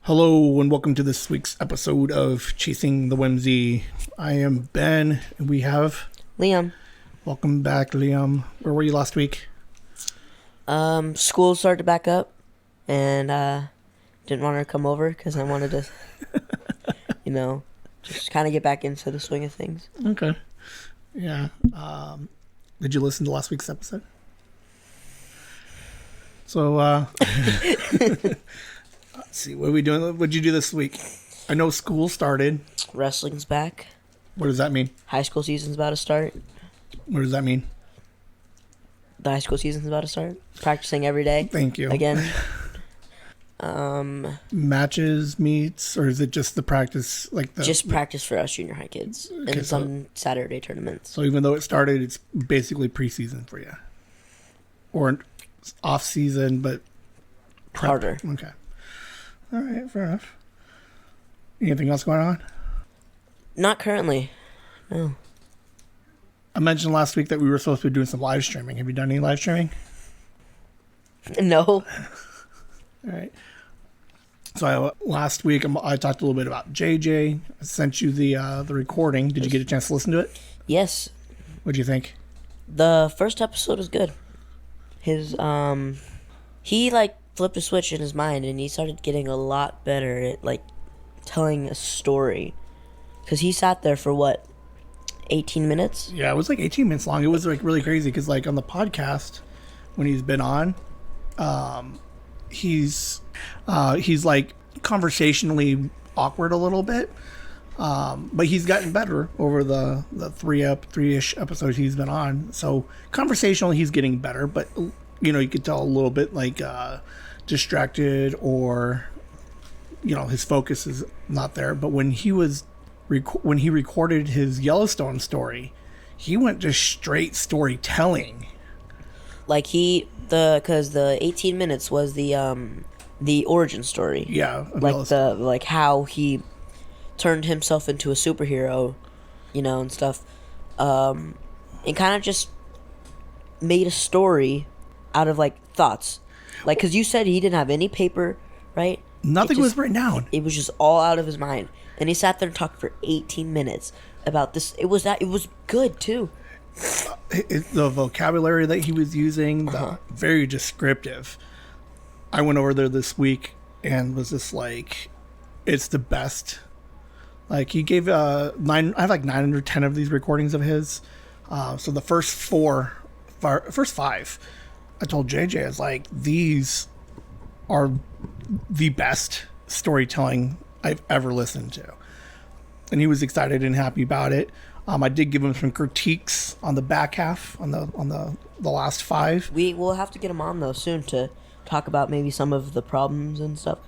Hello and welcome to this week's episode of Chasing the Whimsy. I am Ben and we have Liam. Welcome back, Liam. Where were you last week? School started back up and didn't want her to come over because I wanted to, just kind of get back into the swing of things. Okay. Yeah. Did you listen to last week's episode? So, let's see. What are we doing? What did you do this week? I know school started. Wrestling's back. What does that mean? High school season's about to start. What does that mean? The high school season's about to start. Practicing every day. Thank you. Again. Matches, meets, or is it just the practice? Just practice for us junior high kids. Okay, and some Saturday tournaments. So even though it started, it's basically preseason for you. Or off season, but prep. Harder. Okay. All right, fair enough. Anything else going on? Not currently. No. I mentioned last week that we were supposed to be doing some live streaming. Have you done any live streaming? No. All right. So last week I talked a little bit about JJ. I sent you the recording. Did you get a chance to listen to it? Yes. What'd you think? The first episode was good. His he flipped a switch in his mind and he started getting a lot better at telling a story. Cuz he sat there for 18 minutes? Yeah, it was 18 minutes long. It was really crazy cuz on the podcast when he's been on he's conversationally awkward a little bit. But he's gotten better over the three-ish episodes he's been on. So conversationally, he's getting better. But you could tell a little bit distracted, or his focus is not there. But when he recorded his Yellowstone story, he went to straight storytelling. Because the 18 minutes was the origin story. Yeah, how he turned himself into a superhero, and stuff, and kind of just made a story out of thoughts, because you said he didn't have any paper, right? Nothing was written down. It was just all out of his mind, and he sat there and talked for 18 minutes about this. It was good too. The vocabulary that he was using, very descriptive. I went over there this week and was just it's the best. He gave I have 9 or 10 of these recordings of his. So the first five, I told JJ, I was these are the best storytelling I've ever listened to. And he was excited and happy about it. I did give him some critiques on the back half, on the last 5. We will have to get him on though soon to talk about maybe some of the problems and stuff.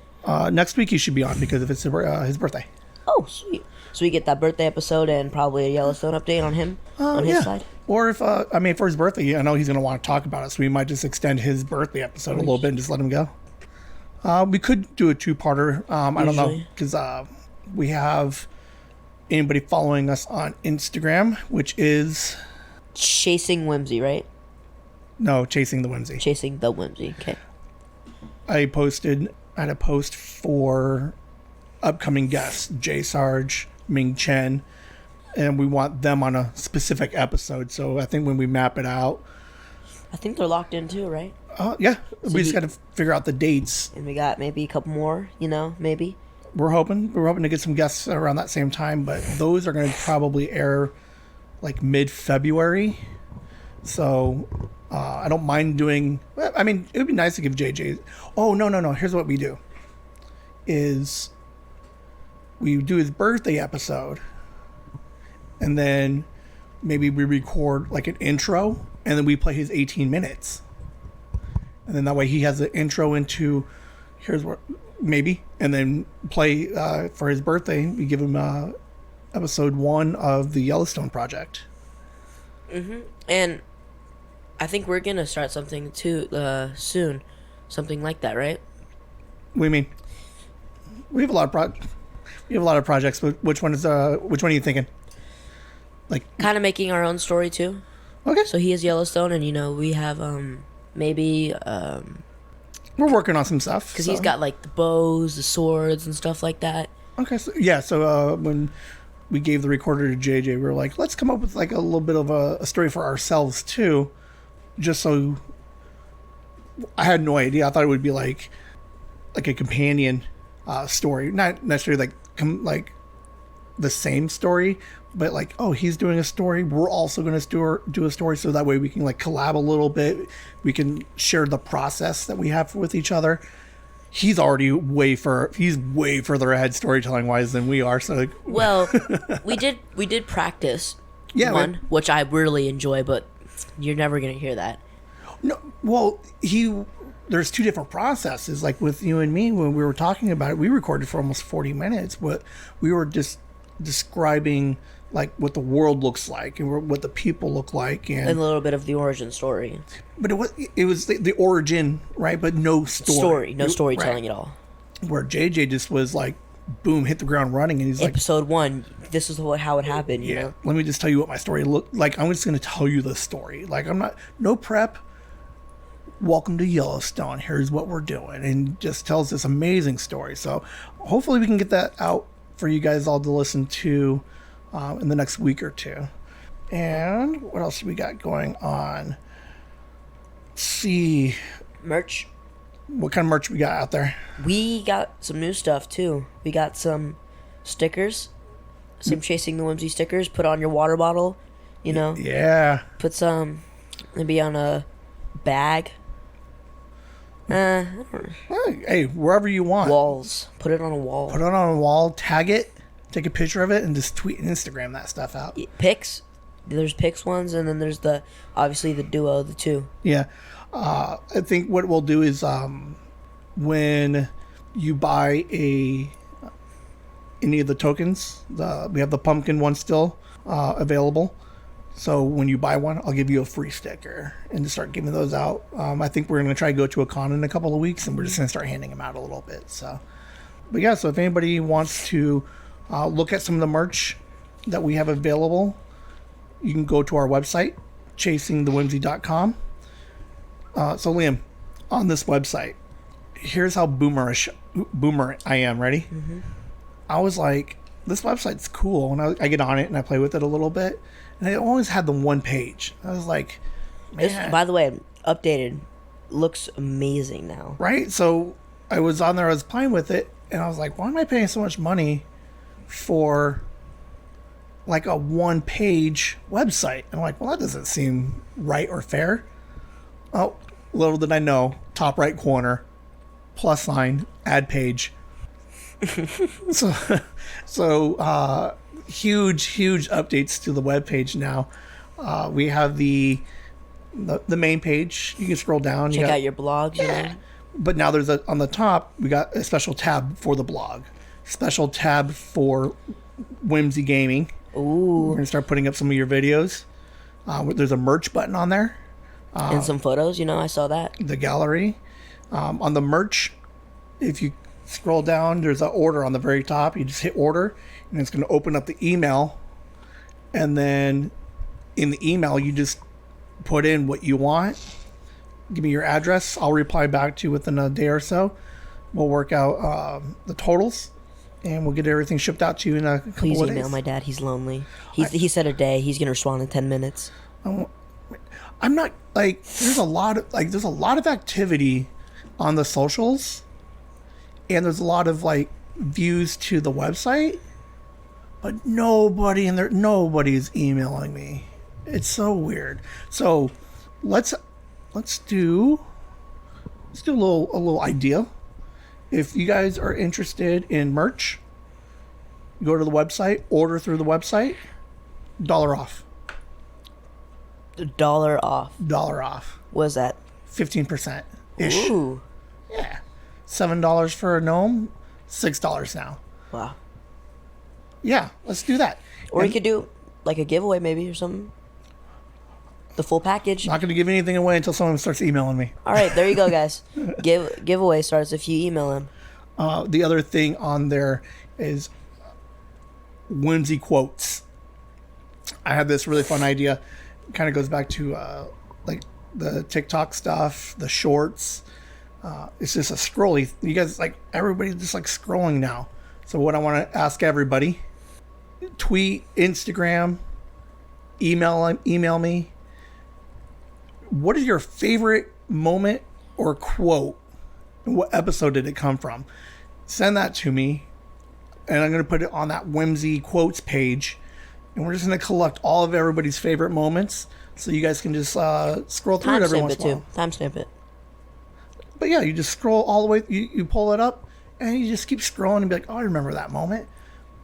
Next week he should be on because if it's his birthday. Oh, sweet. So we get that birthday episode and probably a Yellowstone update on him, on his side? Or if, for his birthday, I know he's going to want to talk about it, so we might just extend his birthday episode a little bit and just let him go. We could do a 2-parter. I don't know, because we have anybody following us on Instagram, which is... Chasing Whimsy, right? No, Chasing the Whimsy. Chasing the Whimsy, okay. I had a post for upcoming guests, J Sarge, Ming Chen, and we want them on a specific episode. So I think when we map it out, I think they're locked in too, right? Yeah. So we just got to figure out the dates. And we got maybe a couple more, maybe. We're hoping to get some guests around that same time, but those are going to probably air mid-February. So I don't mind doing. It would be nice to give JJ. Oh no! Here's what we do. Is we do his birthday episode, and then maybe we record an intro, and then we play his 18 minutes, and then that way he has the intro into here's what maybe, and then play for his birthday. We give him episode 1 of the Yellowstone project. And I think we're gonna start something too soon, something like that, right? What do you mean? We have a lot of projects, but which one are you thinking? Kind of making our own story too. Okay. So he is Yellowstone, and we have maybe We're working on some stuff. Because he's got like the bows, the swords, and stuff like that. Okay, so yeah, so when we gave the recorder to JJ, we were like, let's come up with like a little bit of a story for ourselves too, just so. I had no idea. I thought it would be like a companion story, not necessarily like the same story, but like, oh, he's doing a story, we're also going to do a story, so that way we can like collab a little bit. We can share the process that we have with each other. He's already way further ahead storytelling wise than we are. So like, well, we did practice one, which I really enjoy, but you're never gonna hear that. No, well, there's two different processes. Like with you and me, when we were talking about it, we recorded for almost 40 minutes, but we were just describing like what the world looks like and what the people look like, and a little bit of the origin story. But it was the origin, right? But no no storytelling at all. Where JJ just was like, boom, hit the ground running, and he's like, episode 1, this is how it happened. You know? Let me just tell you what my story looked like. I'm just going to tell you the story. Like, I'm not, no prep. Welcome to Yellowstone. Here's what we're doing, and just tells this amazing story. So hopefully we can get that out for you guys all to listen to in the next week or two. And what else we got going on? Let's see. Merch. What kind of merch we got out there? We got some new stuff too. We got some stickers, some Chasing the Whimsy stickers. Put on your water bottle, you know. Yeah. Put some, maybe on a bag. Hey, wherever you want. Walls. Put it on a wall. Put it on a wall. Tag it. Take a picture of it and just tweet and Instagram that stuff out. Pics. There's Pics ones, and then there's obviously the duo, the two. Yeah. I think what we'll do is when you buy any of the tokens, we have the pumpkin one still available. So when you buy one, I'll give you a free sticker and just start giving those out. I think we're going to try to go to a con in a couple of weeks, and we're just going to start handing them out a little bit. So, but yeah, so if anybody wants to look at some of the merch that we have available, you can go to our website, chasingthewhimsy.com. So Liam, on this website, here's how boomer I am. Ready? Mm-hmm. I was like, this website's cool, and I get on it and I play with it a little bit, and it always had the one page. I was like, man. This, by the way, updated, looks amazing now. Right? So I was on there, I was playing with it, and I was like, why am I paying so much money for like a one-page website? And I'm like, well, that doesn't seem right or fair. Oh, little did I know, top right corner, plus sign, add page. so huge updates to the web page now. We have the main page. You can scroll down. Check out your blogs. Yeah. But now there's on the top, we got a special tab for the blog, special tab for Whimsy Gaming. Ooh. We're gonna start putting up some of your videos. There's a merch button on there. And some photos, I saw that. The gallery. On the merch, if you scroll down, there's an order on the very top. You just hit order, and it's going to open up the email. And then in the email, you just put in what you want. Give me your address. I'll reply back to you within a day or so. We'll work out the totals, and we'll get everything shipped out to you in a couple of days. Please email my dad. He's lonely. He said a day. He's going to respond in 10 minutes. I'm not like there's a lot of activity on the socials, and there's a lot of like views to the website, but nobody's emailing me. It's so weird. So let's do a little idea. If you guys are interested in merch, go to the website, order through the website, $1 off. $1 off. $1 off. What is that? 15% ish. Ooh. Yeah. $7 for a gnome, $6 now. Wow. Yeah, let's do that. Or you could do like a giveaway maybe or something. The full package. Not going to give anything away until someone starts emailing me. All right, there you go, guys. Giveaway starts if you email him. The other thing on there is whimsy quotes. I had this really fun idea. It kind of goes back to like the TikTok stuff, the shorts. It's just a scrolly. You guys like everybody's just like scrolling now. So what I want to ask everybody: tweet, Instagram, email me. What is your favorite moment or quote? And what episode did it come from? Send that to me, and I'm going to put it on that Whimsy quotes page. And we're just going to collect all of everybody's favorite moments, so you guys can just scroll through it every once in a while. Timestamp it. But yeah, you just scroll all the way. You pull it up, and you just keep scrolling and be like, "Oh, I remember that moment.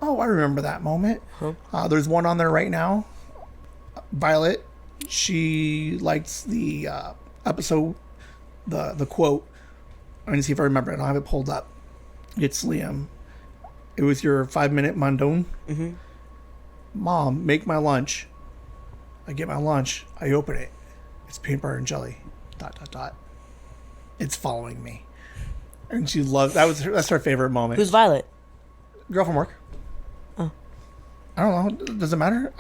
Oh, I remember that moment." Huh? There's one on there right now. Violet, she likes the episode, the quote. I'm gonna see if I remember it. I don't have it pulled up. It's Liam. It was your 5-minute mundane. Mm-hmm. Mom, make my lunch. I get my lunch. I open it. It's peanut butter and jelly. ... It's following me, and she loved that's her favorite moment. Who's Violet? Girl from work. Oh. I don't know. Does it matter?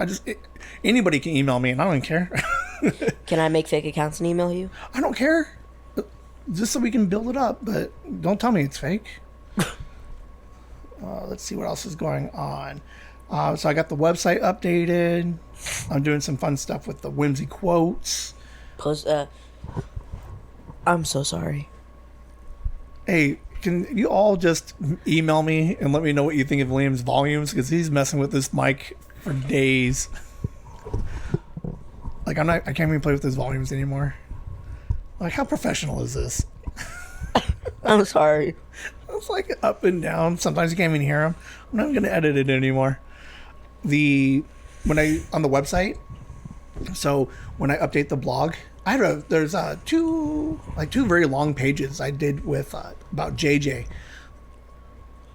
Anybody can email me, and I don't care. Can I make fake accounts and email you? I don't care. Just so we can build it up, but don't tell me it's fake. Let's see what else is going on. So I got the website updated. I'm doing some fun stuff with the Whimsy quotes. I'm so sorry. Hey, can you all just email me and let me know what you think of Liam's volumes? Because he's messing with this mic for days. Like I can't even play with his volumes anymore. Like, how professional is this? I'm sorry. It's like up and down. Sometimes you can't even hear him. I'm not going to edit it anymore. On the website, so when I update the blog, there's two very long pages I did with about JJ,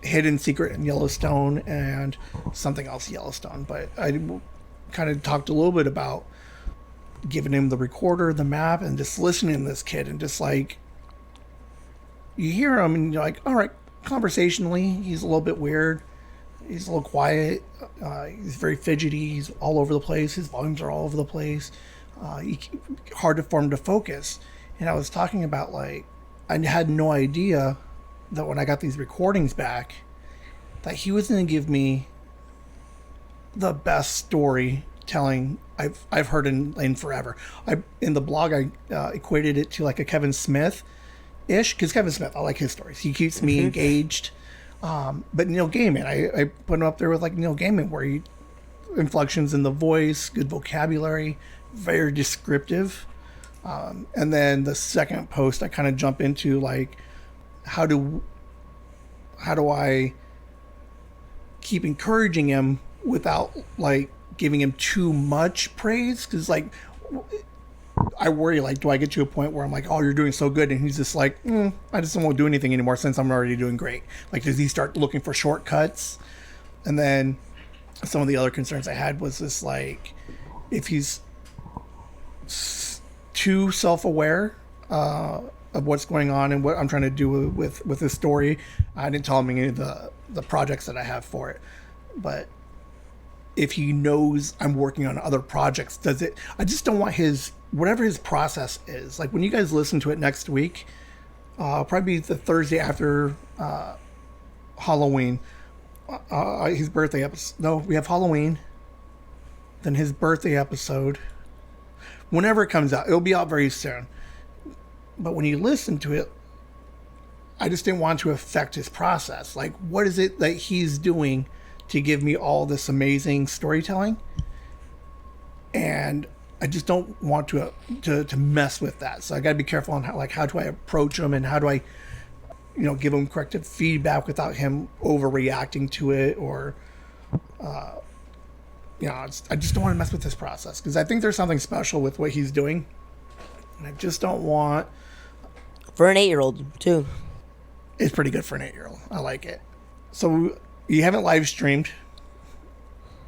Hidden Secret in Yellowstone, and something else Yellowstone. But I kind of talked a little bit about giving him the recorder, the map, and just listening to this kid, and just like you hear him and you're like, all right, conversationally he's a little bit weird, he's a little quiet, he's very fidgety, he's all over the place, his volumes are all over the place, hard for him to focus. And I was talking about, like, I had no idea that when I got these recordings back that he was going to give me the best storytelling I've heard in forever. In the blog I equated it to like a Kevin Smith ish, because Kevin Smith, I like his stories. He keeps me engaged. But Neil Gaiman, I put him up there with like Neil Gaiman, where he inflections in the voice, good vocabulary, very descriptive. And then the second post, I kind of jump into like, how do I keep encouraging him without like giving him too much praise? Because like I worry, like, do I get to a point where I'm like, oh, you're doing so good, and he's just like, I just don't want to do anything anymore since I'm already doing great. Like, does he start looking for shortcuts? And then some of the other concerns I had was just like, if he's too self-aware of what's going on and what I'm trying to do with his story. I didn't tell him any of the projects that I have for it, but if he knows I'm working on other projects, I just don't want whatever his process is. Like, when you guys listen to it next week, probably the Thursday after Halloween, his birthday episode. No, we have Halloween, then his birthday episode. Whenever it comes out, it'll be out very soon. But when you listen to it, I just didn't want to affect his process. Like, what is it that he's doing to give me all this amazing storytelling? And I just don't want to mess with that. So I got to be careful on how do I approach him, and how do I, give him corrective feedback without him overreacting to it, or, I just don't want to mess with this process, because I think there's something special with what he's doing, and I just don't want. For an 8-year-old too. It's pretty good for an 8-year-old. I like it. So you haven't live streamed.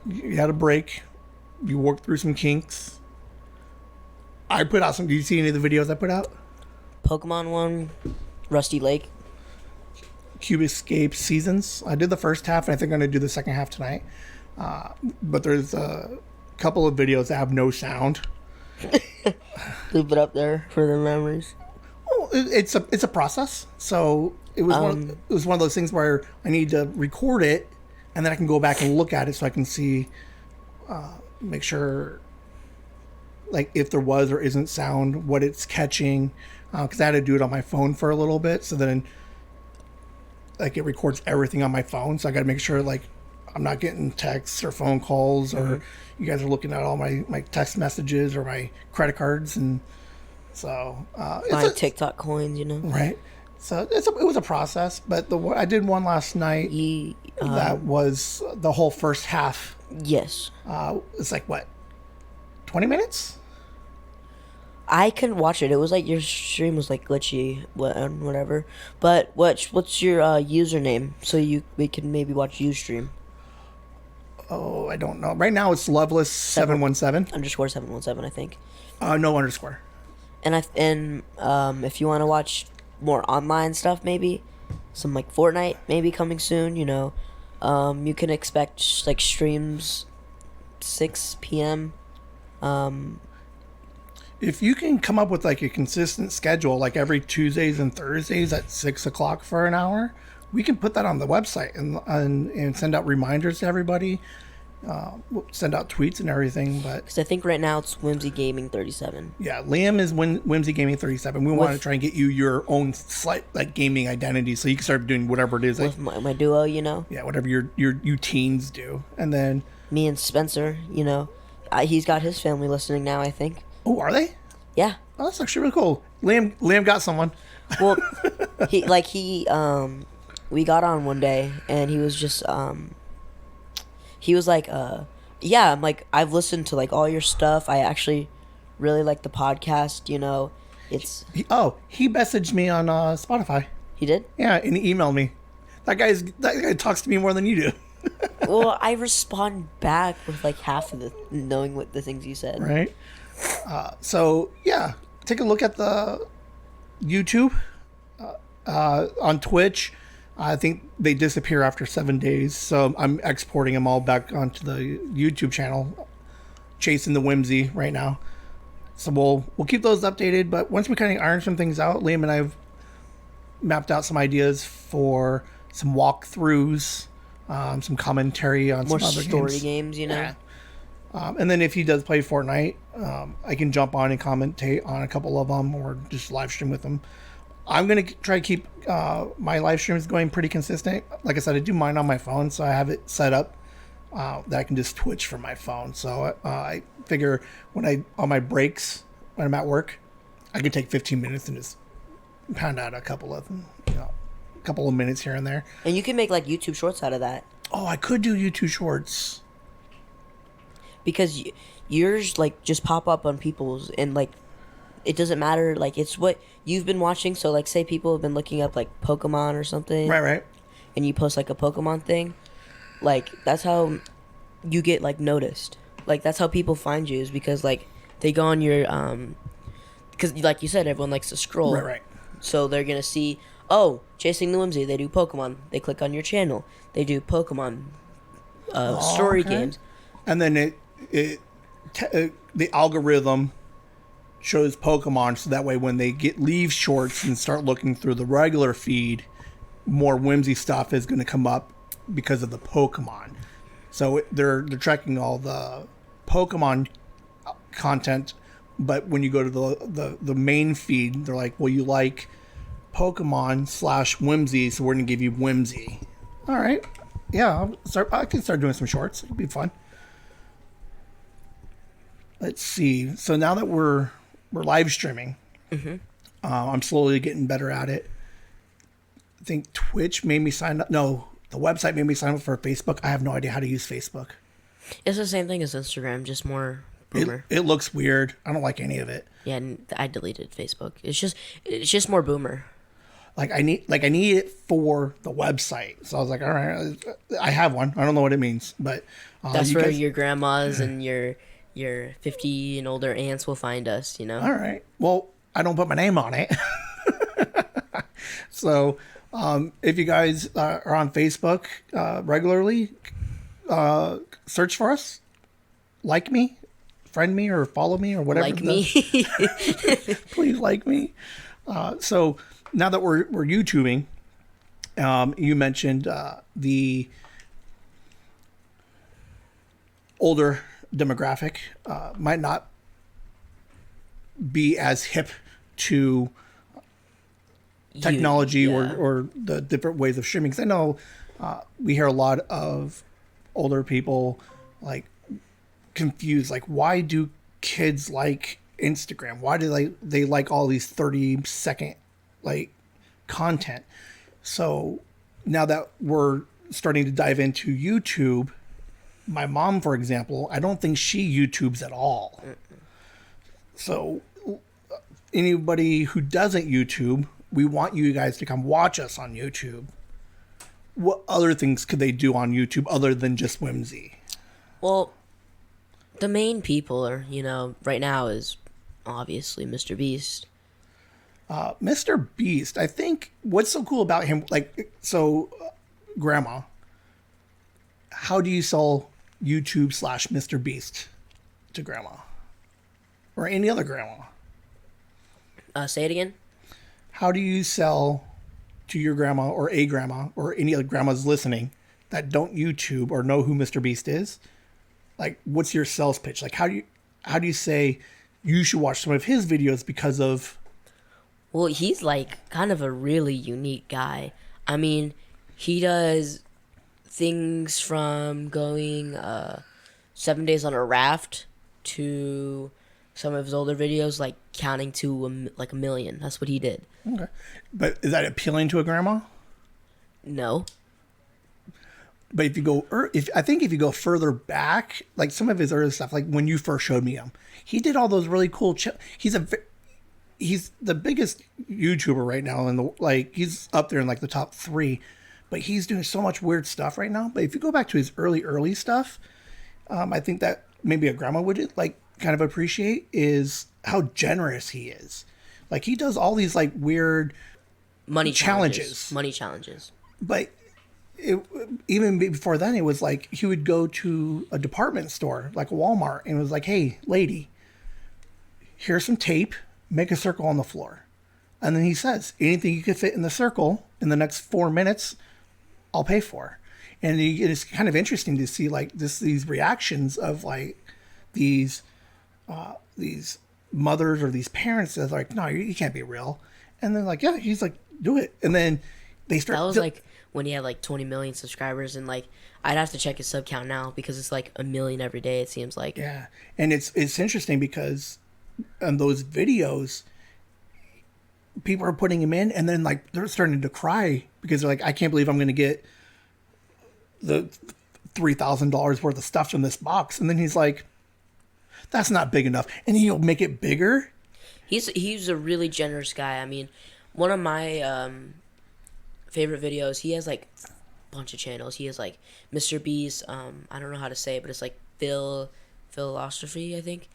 You had a break. You worked through some kinks. I put out some. Did you see any of the videos I put out? Pokemon one, Rusty Lake, Cube Escape Seasons. I did the first half, and I think I'm going to do the second half tonight. But there's a couple of videos that have no sound. Leave it up there for the memories. Oh, Well, it's a process. So it was one of those things where I need to record it, and then I can go back and look at it so I can see, make sure, like if there was or isn't sound, what it's catching, because I had to do it on my phone for a little bit. So then, like it records everything on my phone. So I got to make sure like I'm not getting texts or phone calls, or you guys are looking at all my text messages or my credit cards, and so buying TikTok coins, right. So it was a process, but I did one last night that was the whole first half. Yes. It's like what, 20 minutes? I couldn't watch it. It was like your stream was like glitchy, whatever. But what's your username so we can maybe watch you stream? Oh, I don't know. Right now it's Loveless 717 underscore 717, I think. No underscore. And if you want to watch more online stuff, maybe some like Fortnite maybe coming soon. You can expect like streams 6 p.m. If you can come up with like a consistent schedule, like every Tuesdays and Thursdays at 6 o'clock for an hour, we can put that on the website and send out reminders to everybody. We'll send out tweets and everything. But because I think right now it's Whimsy Gaming 37. Yeah, Liam is Whimsy Gaming 37. We want to try and get you your own slight like gaming identity, so you can start doing whatever it is. With my duo, Yeah, whatever you teens do, and then me and Spencer. He's got his family listening now, I think. Oh, are they? Yeah. Oh, that's actually really cool. Liam got someone. Well, we got on one day and he was just he was like yeah, I'm like, I've listened to like all your stuff. I actually really like the podcast. He messaged me on Spotify. He did? Yeah, and he emailed me. That guy talks to me more than you do. Well, I respond back with like half of knowing what the things you said. Right. So yeah, take a look at the YouTube, on Twitch. I think they disappear after 7 days, so I'm exporting them all back onto the YouTube channel, chasing the Whimsy right now. So we'll keep those updated, but once we kind of iron some things out, Liam and I have mapped out some ideas for some walkthroughs, some commentary on more some other story games, Yeah. And then if he does play Fortnite, I can jump on and commentate on a couple of them or just live stream with them. I'm going to try to keep my live streams going pretty consistent. Like I said, I do mine on my phone, so I have it set up that I can just Twitch from my phone. So I figure on my breaks, when I'm at work, I can take 15 minutes and just pound out a couple of minutes here and there. And you can make like YouTube shorts out of that. Oh, I could do YouTube shorts. Because yours like just pop up on people's, and like it doesn't matter, like it's what you've been watching. So like say people have been looking up like Pokemon or something, right, and you post like a Pokemon thing, like that's how you get like noticed. Like that's how people find you, is because like they go on your because like you said, everyone likes to scroll, right. So they're gonna see, Chasing the Whimsy, they do Pokemon, they click on your channel, they do Pokemon story games, and then the algorithm shows Pokemon, so that way when they leave shorts and start looking through the regular feed, more Whimsy stuff is going to come up because of the Pokemon. So they're tracking all the Pokemon content, but when you go to the main feed, they're like, well, you like Pokemon/Whimsy, so we're going to give you Whimsy. All right. Yeah, I can start doing some shorts. It'll be fun. Let's see. So now that we're live streaming, I'm slowly getting better at it. I think Twitch made me sign up. No, the website made me sign up for Facebook. I have no idea how to use Facebook. It's the same thing as Instagram, just more boomer. It looks weird. I don't like any of it. Yeah, and I deleted Facebook. It's just more boomer. I need it for the website. So I was like, all right, I have one. I don't know what it means, but that's where your grandmas and your 50 and older aunts will find us, All right. Well, I don't put my name on it. So if you guys are on Facebook regularly, search for us, like me, friend me, or follow me, or whatever. Like me. Please like me. So now that we're YouTubing, you mentioned the older demographic might not be as hip to technology or the different ways of streaming. Because I know we hear a lot of older people like confused, like, why do kids like Instagram? Why do they like all these 30-second like content? So now that we're starting to dive into YouTube, my mom, for example, I don't think she YouTubes at all. So anybody who doesn't YouTube, we want you guys to come watch us on YouTube. What other things could they do on YouTube other than just Whimsy? Well, the main people are, right now is obviously Mr. Beast. Mr. Beast, I think what's so cool about him, Grandma, how do you sell YouTube / Mr. Beast to Grandma? Or any other grandma? Say it again? How do you sell to your grandma or a grandma or any other grandmas listening that don't YouTube or know who Mr. Beast is? Like, what's your sales pitch? Like, how do you say you should watch some of his videos because of... Well, he's like kind of a really unique guy. I mean, he does things from going 7 days on a raft to some of his older videos, like counting to like 1 million. That's what he did. Okay. But is that appealing to a grandma? No. But if you go further back, like some of his early stuff, like when you first showed me him, he did all those really cool. He's the biggest YouTuber right now, and he's up there in like the top 3. But he's doing so much weird stuff right now. But if you go back to his early stuff, I think that maybe a grandma would like kind of appreciate is how generous he is. Like, he does all these like weird money challenges. But even before then, it was like he would go to a department store like a Walmart and it was like, hey, lady, here's some tape, make a circle on the floor. And then he says, anything you could fit in the circle in the next 4 minutes, I'll pay for. And it's kind of interesting to see like these reactions of like these mothers or these parents that are like, no, you can't be real. And then like, yeah, he's like, do it. And then they start. That was like when he had like 20 million subscribers, and like I'd have to check his sub count now because it's like 1 million every day, it seems like. Yeah. And it's interesting because on those videos, people are putting him in and then like they're starting to cry because they're like, I can't believe I'm going to get the $3,000 worth of stuff in this box. And then he's like, that's not big enough. And he'll make it bigger. He's a really generous guy. I mean, one of my favorite videos, he has like a bunch of channels. He has like Mr. Beast, I don't know how to say it, but it's like philosophy, I think.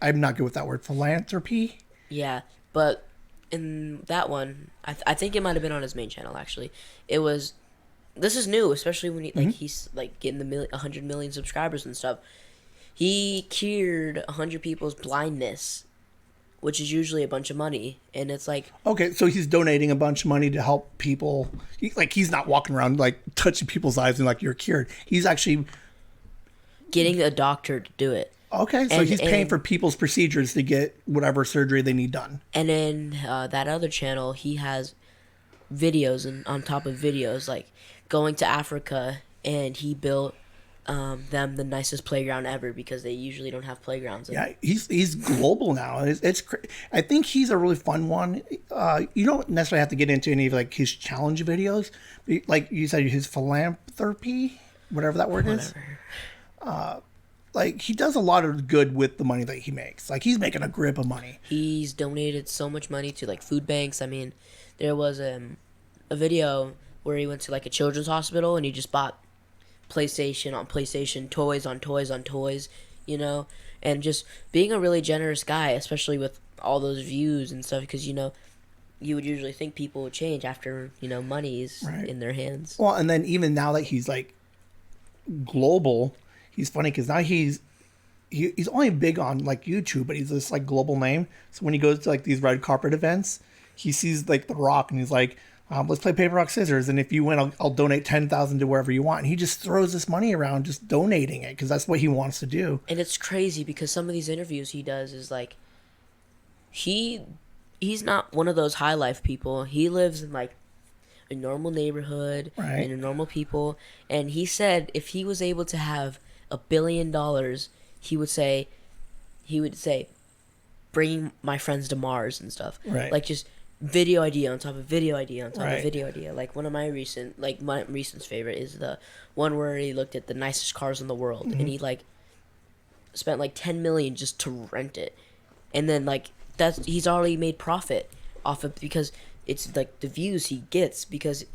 I'm not good with that word. Philanthropy? Yeah, but in that one, I think it might have been on his main channel, actually. This is new, especially when he's like getting 100 million subscribers and stuff. He cured 100 people's blindness, which is usually a bunch of money, and it's like... Okay, so he's donating a bunch of money to help people. He's not walking around like touching people's eyes and like, you're cured. He's actually... getting a doctor to do it. Okay, so he's paying for people's procedures to get whatever surgery they need done. And then that other channel, he has videos and on top of videos, like going to Africa, and he built them the nicest playground ever because they usually don't have playgrounds. Yeah, he's global now. I think he's a really fun one. You don't necessarily have to get into any of like his challenge videos, like you said, his philanthropy, whatever that word is. Like, he does a lot of good with the money that he makes. Like, he's making a grip of money. He's donated so much money to, like, food banks. I mean, there was a video where he went to, like, a children's hospital, and he just bought PlayStation on PlayStation, toys on toys on toys, and just being a really generous guy, especially with all those views and stuff, because, you would usually think people would change after, money is in their hands. Well, and then even now that he's, like, global... He's funny because now he's only big on like YouTube, but he's this like global name. So when he goes to like these red carpet events, he sees like The Rock, and he's like, let's play paper, rock, scissors. And if you win, I'll donate 10,000 to wherever you want. And he just throws this money around, just donating it because that's what he wants to do. And it's crazy because some of these interviews he does is like, he's not one of those high life people. He lives in like a normal neighborhood and a normal people. And he said if he was able to have $1 billion, he would say, bringing my friends to Mars and stuff. Right. Like just video idea on top of video idea on top Right. of video idea. Like one of my recent favorite is the one where he looked at the nicest cars in the world and he like spent like 10 million just to rent it. And then like he's already made profit off of, because it's like the views he gets, because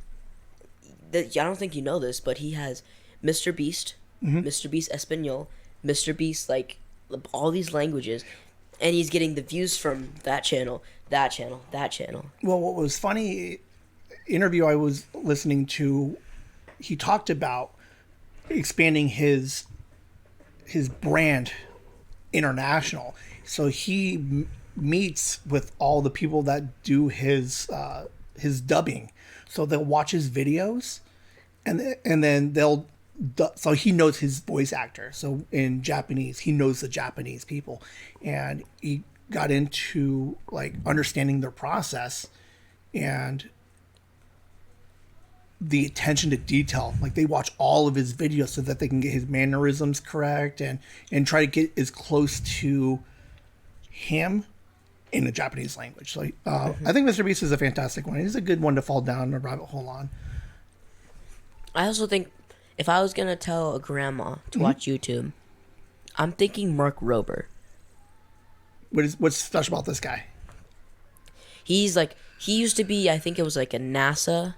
I don't think you know this, but he has Mr. Beast, Mr. Beast Espanol, Mr. Beast, like all these languages, and he's getting the views from that channel. Well, what was funny, interview I was listening to, he talked about expanding his brand international. So he meets with all the people that do his dubbing. So they'll watch his videos, and then so he knows his voice actor. So in Japanese, he knows the Japanese people, and he got into like understanding their process and the attention to detail. Like they watch all of his videos so that they can get his mannerisms correct and try to get as close to him in the Japanese language. So I think Mr. Beast is a fantastic one. He's a good one to fall down a rabbit hole on. I also think if I was going to tell a grandma to watch YouTube, I'm thinking Mark Rober. What's special about this guy? He's like, he used to be, I think it was like a NASA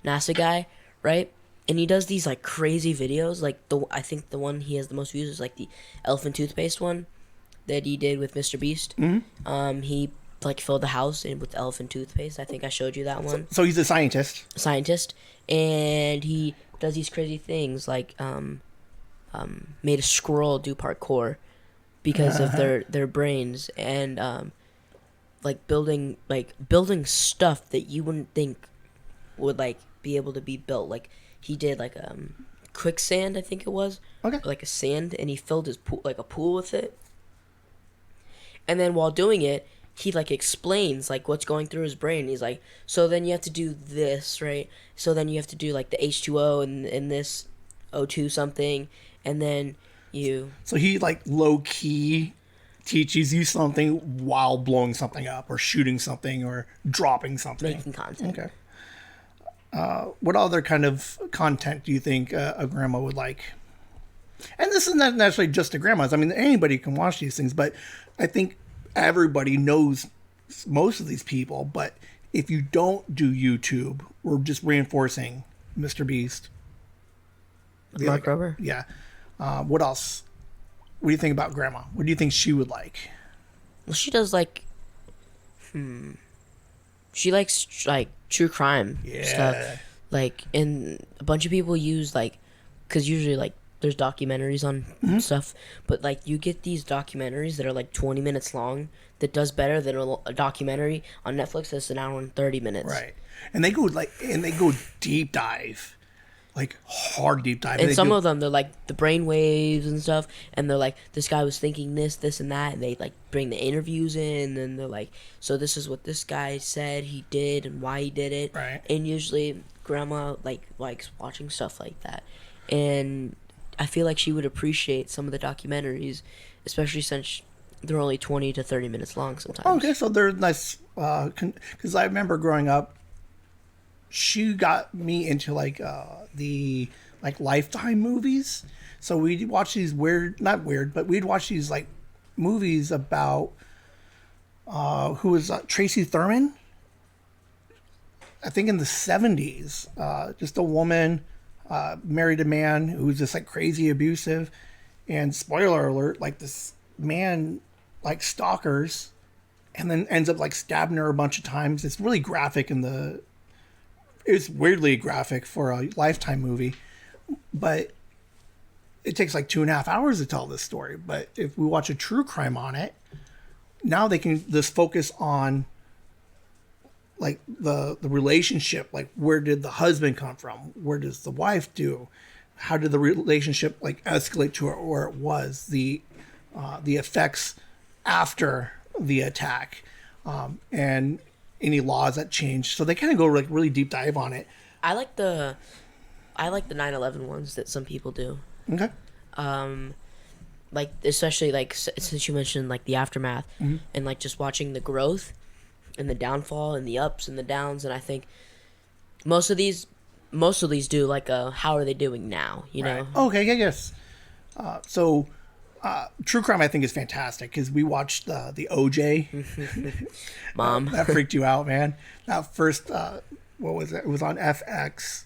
guy, right? And he does these like crazy videos. Like I think the one he has the most views is like the elephant toothpaste one that he did with Mr. Beast. He like filled the house with elephant toothpaste. I think I showed you that one. So he's a scientist. And he does these crazy things like made a squirrel do parkour because of their brains, and like building stuff that you wouldn't think would like be able to be built. Like he did like quicksand, I think it was. Okay. Like a sand, and he filled his pool, like a pool, with it. And then while doing it, he like explains like what's going through his brain. He's like, so then you have to do this, right? So then you have to do like the H2O and this O2 something, and then you. So he like low key teaches you something while blowing something up or shooting something or dropping something. Making content. Okay. What other kind of content do you think a grandma would like? And this is not necessarily just a grandma's. I mean, anybody can watch these things, but I think everybody knows most of these people. But if you don't do YouTube, we're just reinforcing Mr. Beast. Mark Rober? Yeah. What else? What do you think about grandma? What do you think she would like? Well, she does like, she likes like true crime stuff. Like, and a bunch of people use like, because usually like there's documentaries on stuff, but like you get these documentaries that are like 20 minutes long that does better than a documentary on Netflix that's an hour and 30 minutes. Right. And they go deep dive. Like hard deep dive. And some of them, they're like the brain waves and stuff, and they're like, this guy was thinking this, and that, and they like bring the interviews in, and they're like, so this is what this guy said he did and why he did it. Right. And usually grandma likes watching stuff like that. And I feel like she would appreciate some of the documentaries, especially since they're only 20 to 30 minutes long sometimes. Okay, so they're nice, because I remember growing up, she got me into like the like Lifetime movies. So we'd watch these not weird, but we'd watch these like movies about who was Tracy Thurman. I think in the 70s, just a woman married a man who was just like crazy abusive, and spoiler alert, like this man like stalkers, and then ends up like stabbing her a bunch of times. It's really graphic it's weirdly graphic for a Lifetime movie, but it takes like 2.5 hours to tell this story. But if we watch a true crime on it, now they can just focus on like the relationship, like where did the husband come from? Where does the wife do? How did the relationship like escalate to where it was? The effects after the attack, and any laws that changed. So they kind of go like really deep dive on it. I like the 9/11 ones that some people do. Okay. Like especially like since you mentioned like the aftermath and like just watching the growth and the downfall and the ups and the downs, and I think most of these do like a how are they doing now, you know? Okay, yeah, yes. So true crime I think is fantastic because we watched the OJ. Mom. That freaked you out, man. That first what was it? It was on FX.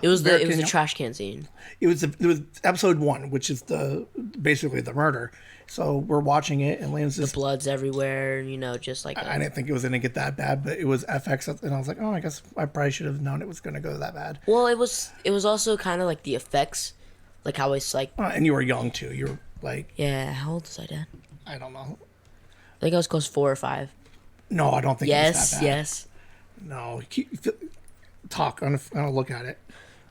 It was the trash can scene. It was episode 1, which is basically the murder. So we're watching it, and Landon's just... The blood's everywhere, you know, just like... I didn't think it was going to get that bad, but it was FX, and I was like, oh, I guess I probably should have known it was going to go that bad. Well, it was also kind of like the effects, like how it's like... and you were young, too. You were like... Yeah, how old was I, Dad? I don't know. I think I was close to 4 or 5. No, I don't think it was that bad. Yes. No, talk. I'm going to look at it.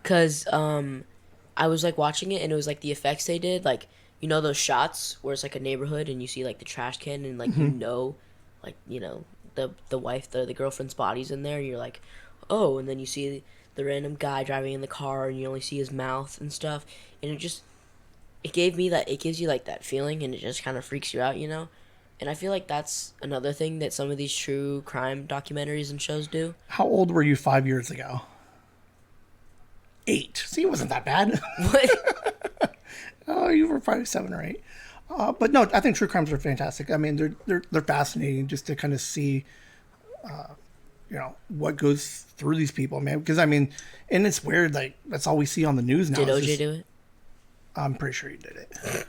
Because I was like watching it, and it was like the effects they did, like... You know those shots where it's like a neighborhood and you see like the trash can and like like the wife, the girlfriend's body's in there, and you're like, oh, and then you see the random guy driving in the car and you only see his mouth and stuff, and it gives you like that feeling, and it just kind of freaks you out, you know. And I feel like that's another thing that some of these true crime documentaries and shows do. How old were you 5 years ago? 8. See, it wasn't that bad. What? Oh, you were probably 7 or 8. But no, I think true crimes are fantastic. I mean, they're fascinating just to kind of see, what goes through these people, man. Because I mean, and it's weird, like that's all we see on the news now. Did OJ do it? I'm pretty sure he did it.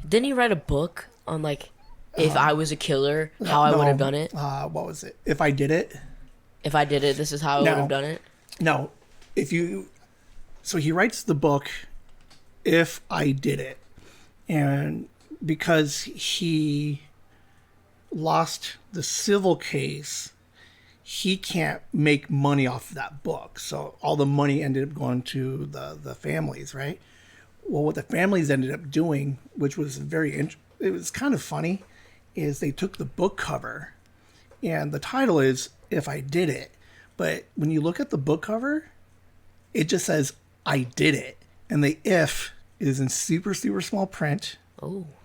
Didn't he write a book on like if I was a killer, how I would have done it? What was it? If I did it. If I did it, this is how I would have done it. No, so he writes the book. If I did it, and because he lost the civil case, he can't make money off of that book. So all the money ended up going to the families, right? Well, what the families ended up doing, which was it was kind of funny, is they took the book cover, and the title is "If I Did It," but when you look at the book cover, it just says "I did it." And the "if" is in super, super small print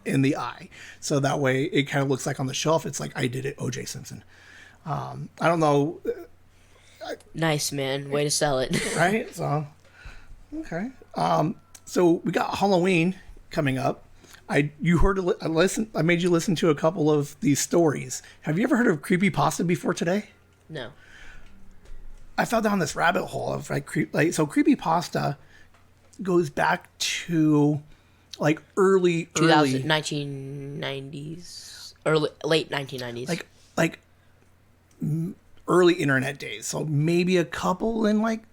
in the I. So that way it kind of looks like on the shelf, it's like, I did it, O.J. Simpson. I don't know. Nice, man. Way to sell it. Right? So, okay. So we got Halloween coming up. I made you listen to a couple of these stories. Have you ever heard of creepypasta before today? No. I fell down this rabbit hole of creepypasta goes back to like early 1990s, late 1990s, like early internet days. So maybe a couple in like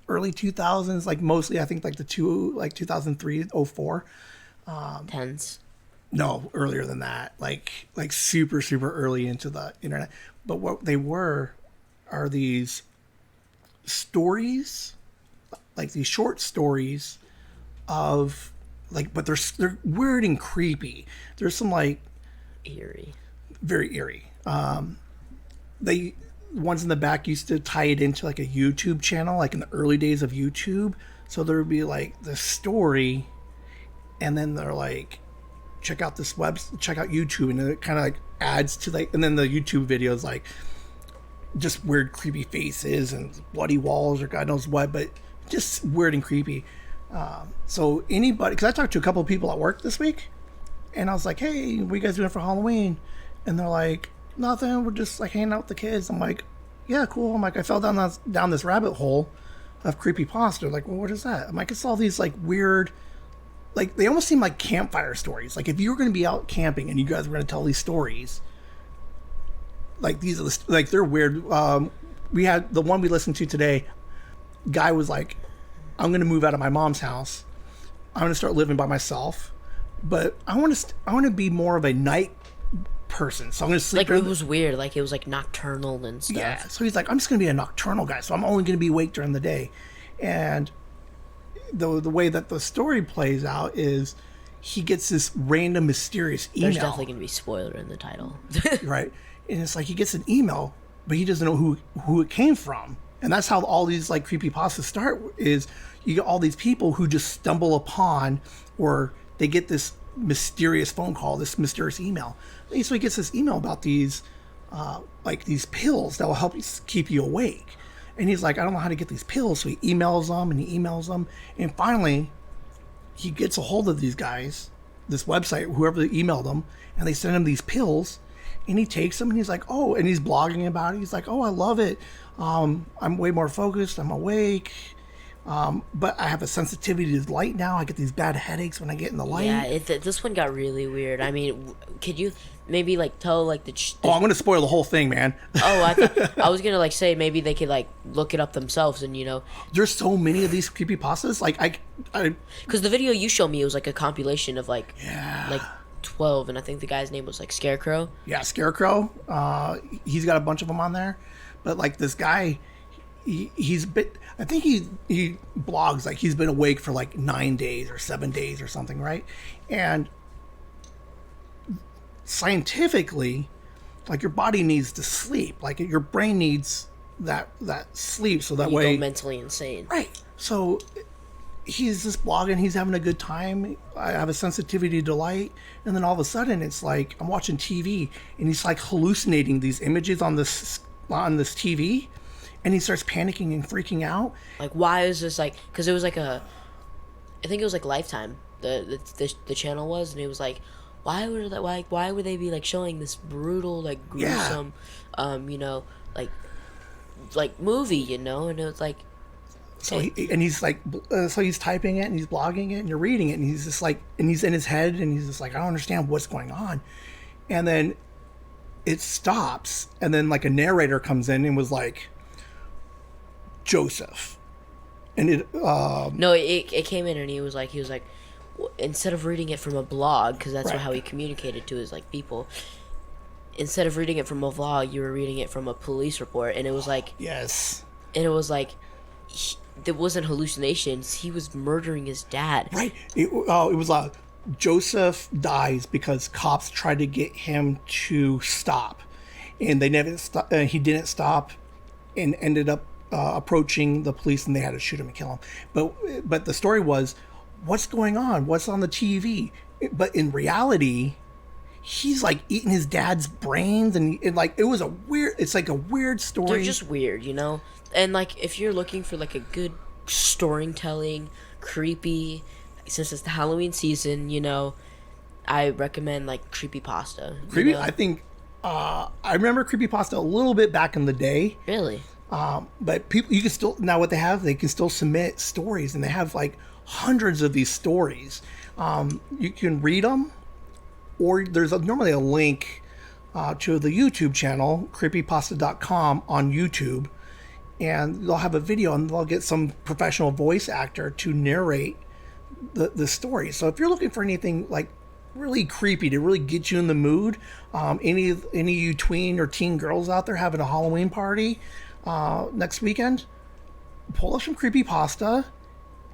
early 2000s, like mostly I think like 2003, 04. Tens. No, earlier than that. Like super, super early into the internet. But what they are these stories, like these short stories of like, but they're weird and creepy. There's some like eerie, very eerie. The ones in the back used to tie it into like a YouTube channel, like in the early days of YouTube. So there would be like the story, and then they're like, check out YouTube, and then it kind of like adds to like, and then the YouTube videos like just weird creepy faces and bloody walls or God knows what, but just weird and creepy. So anybody, because I talked to a couple of people at work this week, and I was like, hey, what are you guys doing for Halloween? And they're like, nothing, we're just like hanging out with the kids. I'm like, yeah, cool. I'm like, I fell down this rabbit hole of creepypasta. Like, well, what is that? I'm like, it's all these like weird, like they almost seem like campfire stories. Like if you were going to be out camping and you guys were going to tell these stories, like these are like they're weird. We had the one we listened to today. Guy was like, I'm going to move out of my mom's house, I'm going to start living by myself, but I want to be more of a night person. So I'm going to sleep. Like, it was weird. Like, it was like nocturnal and stuff. Yeah. So he's like, I'm just going to be a nocturnal guy. So I'm only going to be awake during the day. And the way that the story plays out is he gets this random mysterious email. There's definitely going to be spoiler in the title. Right. And it's like he gets an email, but he doesn't know who it came from. And that's how all these like creepypastas start, is you get all these people who just stumble upon, or they get this mysterious phone call, this mysterious email. And so he gets this email about these these pills that will help you keep you awake. And he's like, I don't know how to get these pills. So he emails them. And finally, he gets a hold of these guys, this website, whoever emailed him, and they send him these pills. And he takes them, and he's like, oh, and he's blogging about it. He's like, oh, I love it. I'm way more focused. I'm awake. But I have a sensitivity to light now. I get these bad headaches when I get in the light. Yeah, this one got really weird. I mean, could you maybe like tell like the oh, I'm gonna spoil the whole thing, man. Oh, I was gonna like say maybe they could like look it up themselves, and there's so many of these creepypastas. Like I because the video you showed me, it was like a compilation of like 12, and I think the guy's name was like Scarecrow. Yeah, Scarecrow. He's got a bunch of them on there, but like this guy, he's been, I think he blogs like he's been awake for like 9 days or 7 days or something, right? And scientifically, like your body needs to sleep, like your brain needs that sleep, so that you way go mentally insane, right? So he's just blogging, he's having a good time. I have a sensitivity to light, and then all of a sudden it's like I'm watching TV and he's like hallucinating these images on this TV, and he starts panicking and freaking out. Like, why is this like, because it was like I think it was like Lifetime, the channel was, and it was like, why would they be like showing this brutal, like gruesome like movie, and it was like, so he's like, so he's typing it and he's blogging it and you're reading it, and he's just like, and he's in his head and he's just like, I don't understand what's going on. And then it stops, and then like a narrator comes in and was like, Joseph, and it came in, and he was like instead of reading it from a blog, because that's how he communicated to his like people, instead of reading it from a vlog, you were reading it from a police report, and it was like, yes, and it was like, there wasn't hallucinations, he was murdering his dad, right? It was Joseph dies because cops tried to get him to stop, and they never he didn't stop, and ended up approaching the police, and they had to shoot him and kill him. But the story was, what's going on? What's on the TV? But in reality, he's like eating his dad's brains, and like it was it's like a weird story. They're just weird, And like, if you're looking for like a good storytelling, creepy, since it's the Halloween season, I recommend like creepypasta. I think I remember creepypasta a little bit back in the day. Really? But people, you can still, now what they can still submit stories, and they have like hundreds of these stories. You can read them, or there's normally a link to the YouTube channel, creepypasta.com on YouTube, and they'll have a video, and they'll get some professional voice actor to narrate the story. So if you're looking for anything like really creepy to really get you in the mood, any of you tween or teen girls out there having a Halloween party next weekend, pull up some creepypasta,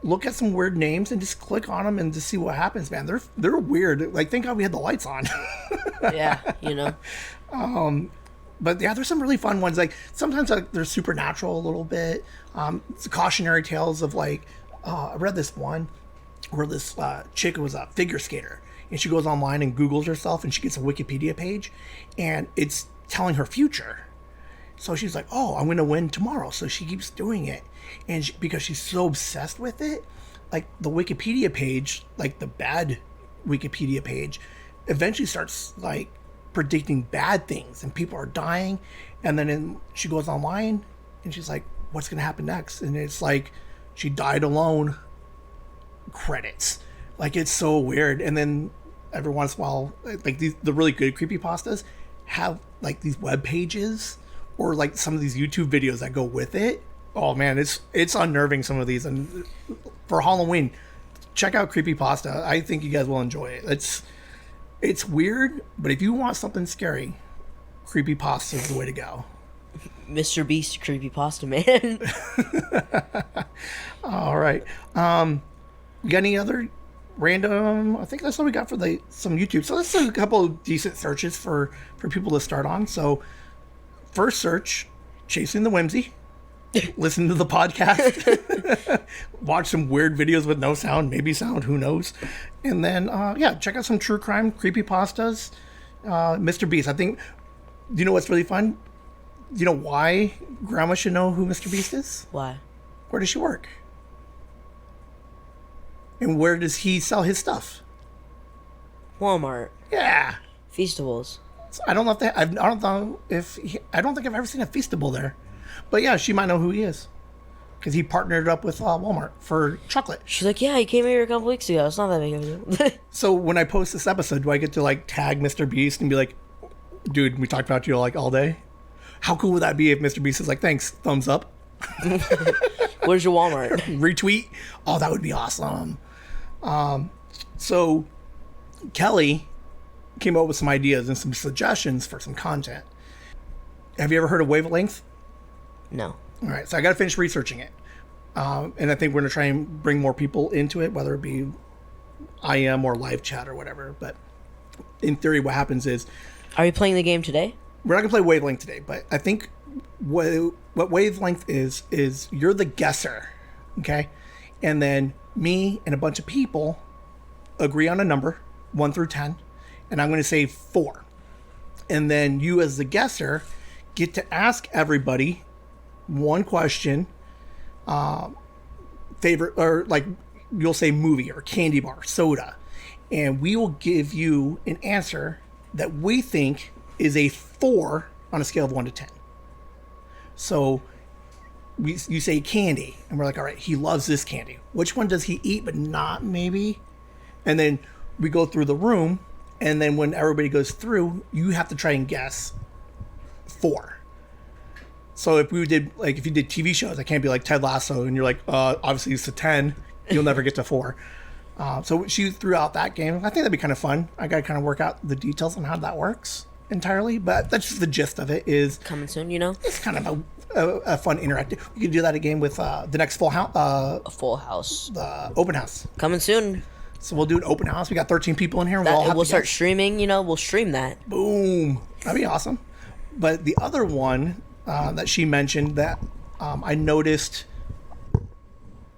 look at some weird names, and just click on them and just see what happens, man. They're weird. Like, thank God we had the lights on. Yeah, But yeah, there's some really fun ones. Like, sometimes they're supernatural a little bit. It's cautionary tales of like, I read this one where this chick was a figure skater, and she goes online and Googles herself, and she gets a Wikipedia page, and it's telling her future. So she's like, oh, I'm going to win tomorrow. So she keeps doing it. And because she's so obsessed with it, like the Wikipedia page, like the bad Wikipedia page, eventually starts like predicting bad things, and people are dying. And then she goes online and she's like, what's going to happen next? And it's like, she died alone, credits. Like, it's so weird. And then every once in a while, like the really good creepypastas have like these web pages, or like some of these YouTube videos that go with it. Oh man, it's unnerving, some of these. And for Halloween, check out Creepypasta. I think you guys will enjoy it. It's weird, but if you want something scary, Creepypasta is the way to go. Mr. Beast Creepypasta, man. All right. You got any other random? I think that's all we got for some YouTube. So let's do a couple of decent searches for people to start on. So first search, Chasing the Whimsy. Listen to the podcast. Watch some weird videos with no sound, maybe sound, who knows. And then, check out some true crime, creepypastas. Mr. Beast. I think, you know what's really fun? You know why Grandma should know who Mr. Beast is? Why? Where does she work? And where does he sell his stuff? Walmart. Yeah. Feastables. So I don't know if I don't think I've ever seen a Feastable there. But yeah, she might know who he is. Because he partnered up with Walmart for chocolate. She's like, yeah, he came here a couple weeks ago. It's not that big of a deal. So when I post this episode, do I get to like tag Mr. Beast and be like, dude, we talked about you like all day? How cool would that be if Mr. Beast is like, thanks, thumbs up? Where's your Walmart? Retweet? Oh, that would be awesome. So Kelly came up with some ideas and some suggestions for some content. Have you ever heard of Wavelength? No. All right, so I got to finish researching it. And I think we're going to try and bring more people into it, whether it be IM or live chat or whatever. But in theory, what happens is... Are you playing the game today? We're not going to play Wavelength today, but I think what Wavelength is you're the guesser, okay? And then me and a bunch of people agree on a number, 1 through 10, and I'm going to say 4. And then you as the guesser get to ask everybody one question, favorite, or like you'll say movie or candy bar, soda, and we will give you an answer that we think is a 4 on a scale of 1 to 10. So you say candy, and we're like, all right, he loves this candy. Which one does he eat but not maybe? And then we go through the room, and then when everybody goes through, you have to try and guess 4. So if you did TV shows, I can't be like Ted Lasso, and you're like, obviously it's a 10. You'll never get to 4. So she threw out that game. I think that'd be kind of fun. I got to kind of work out the details on how that works entirely, but that's just the gist of it. Is coming soon, you know? It's kind of a fun interactive. We could do that again with the next Full House. A Full House. The open house. Coming soon. So we'll do an open house. We got 13 people in here. We'll start streaming, you know? We'll stream that. Boom. That'd be awesome. But the other one that she mentioned that I noticed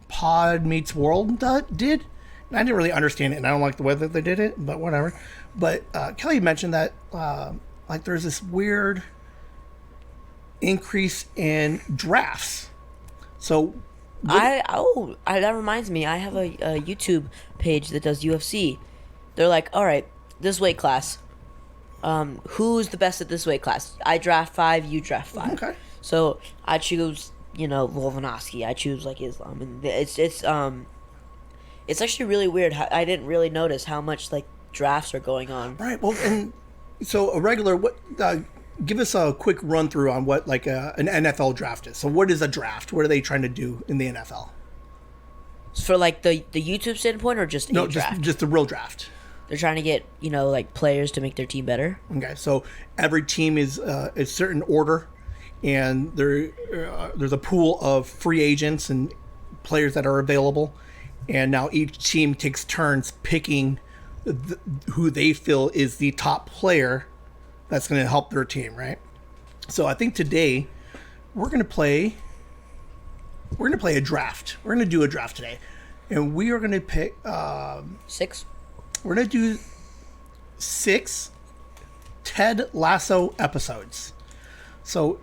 Pod Meets World did, and I didn't really understand it, and I don't like the way that they did it, but whatever. But Kelly mentioned that like there's this weird increase in drafts. So that reminds me, I have a YouTube page that does UFC. They're like, all right, this weight class, who's the best at this weight class? I draft 5, you draft 5. Okay. So I choose, Volkanovski. I choose like Islam, and it's actually really weird. I didn't really notice how much like drafts are going on. Right. Well, and so a regular give us a quick run through on what like an NFL draft is. So what is a draft? What are they trying to do in the NFL? For like the YouTube standpoint, or just no, a draft? just the real draft. They're trying to get like players to make their team better. Okay, so every team is a certain order, and there's a pool of free agents and players that are available, and now each team takes turns picking who they feel is the top player that's going to help their team, right? So I think today we're going to play a draft. We're going to do a draft today, and we are going to pick 6. We're going to do 6 Ted Lasso episodes. So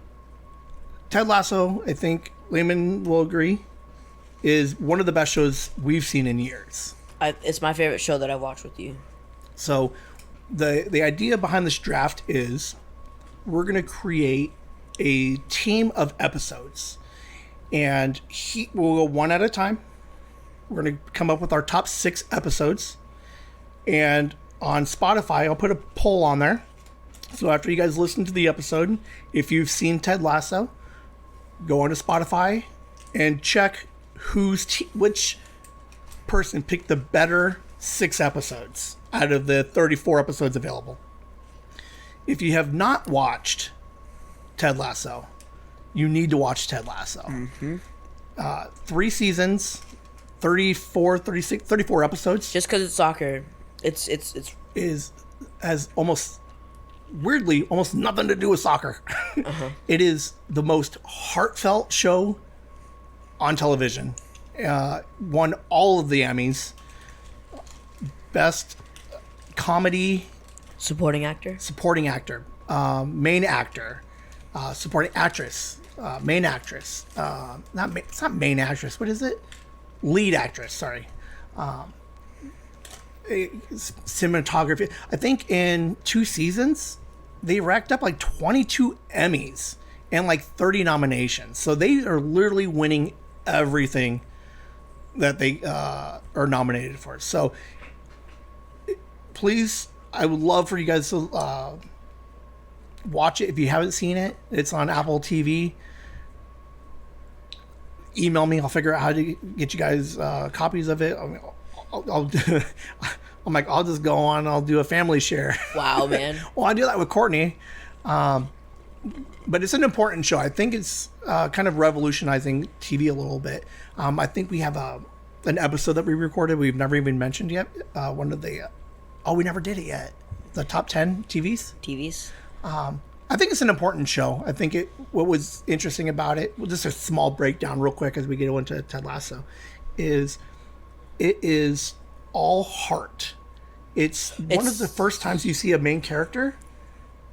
Ted Lasso, I think Lehman will agree, is one of the best shows we've seen in years. It's my favorite show that I've watched with you. So the idea behind this draft is we're going to create a team of episodes, and we'll go one at a time. We're going to come up with our top 6 episodes, and on Spotify, I'll put a poll on there. So after you guys listen to the episode, if you've seen Ted Lasso, go onto Spotify and check which person picked the better 6 episodes out of the 34 episodes available. If you have not watched Ted Lasso, you need to watch Ted Lasso. 3 seasons, 34 episodes. Just because it's soccer, it's has almost nothing to do with soccer. It is the most heartfelt show on television. Won all of the Emmys. Best comedy, supporting actor, main actor, supporting actress, main actress. It's not main actress. What is it? Lead actress. Sorry. Cinematography. I think in 2 seasons they racked up like 22 Emmys and like 30 nominations. So they are literally winning everything that they are nominated for. So please, I would love for you guys to watch it if you haven't seen it. It's on Apple TV. Email me. I'll figure out how to get you guys copies of it. I'll just go on. I'll do a family share. Wow, man. Well, I do that with Courtney. But it's an important show. I think it's kind of revolutionizing TV a little bit. I think we have an episode that we recorded we've never even mentioned yet. One of the... we never did it yet. The top 10 TVs. I think it's an important show. I think what was interesting about it, just a small breakdown real quick as we get into Ted Lasso, is it is all heart. It's one of the first times you see a main character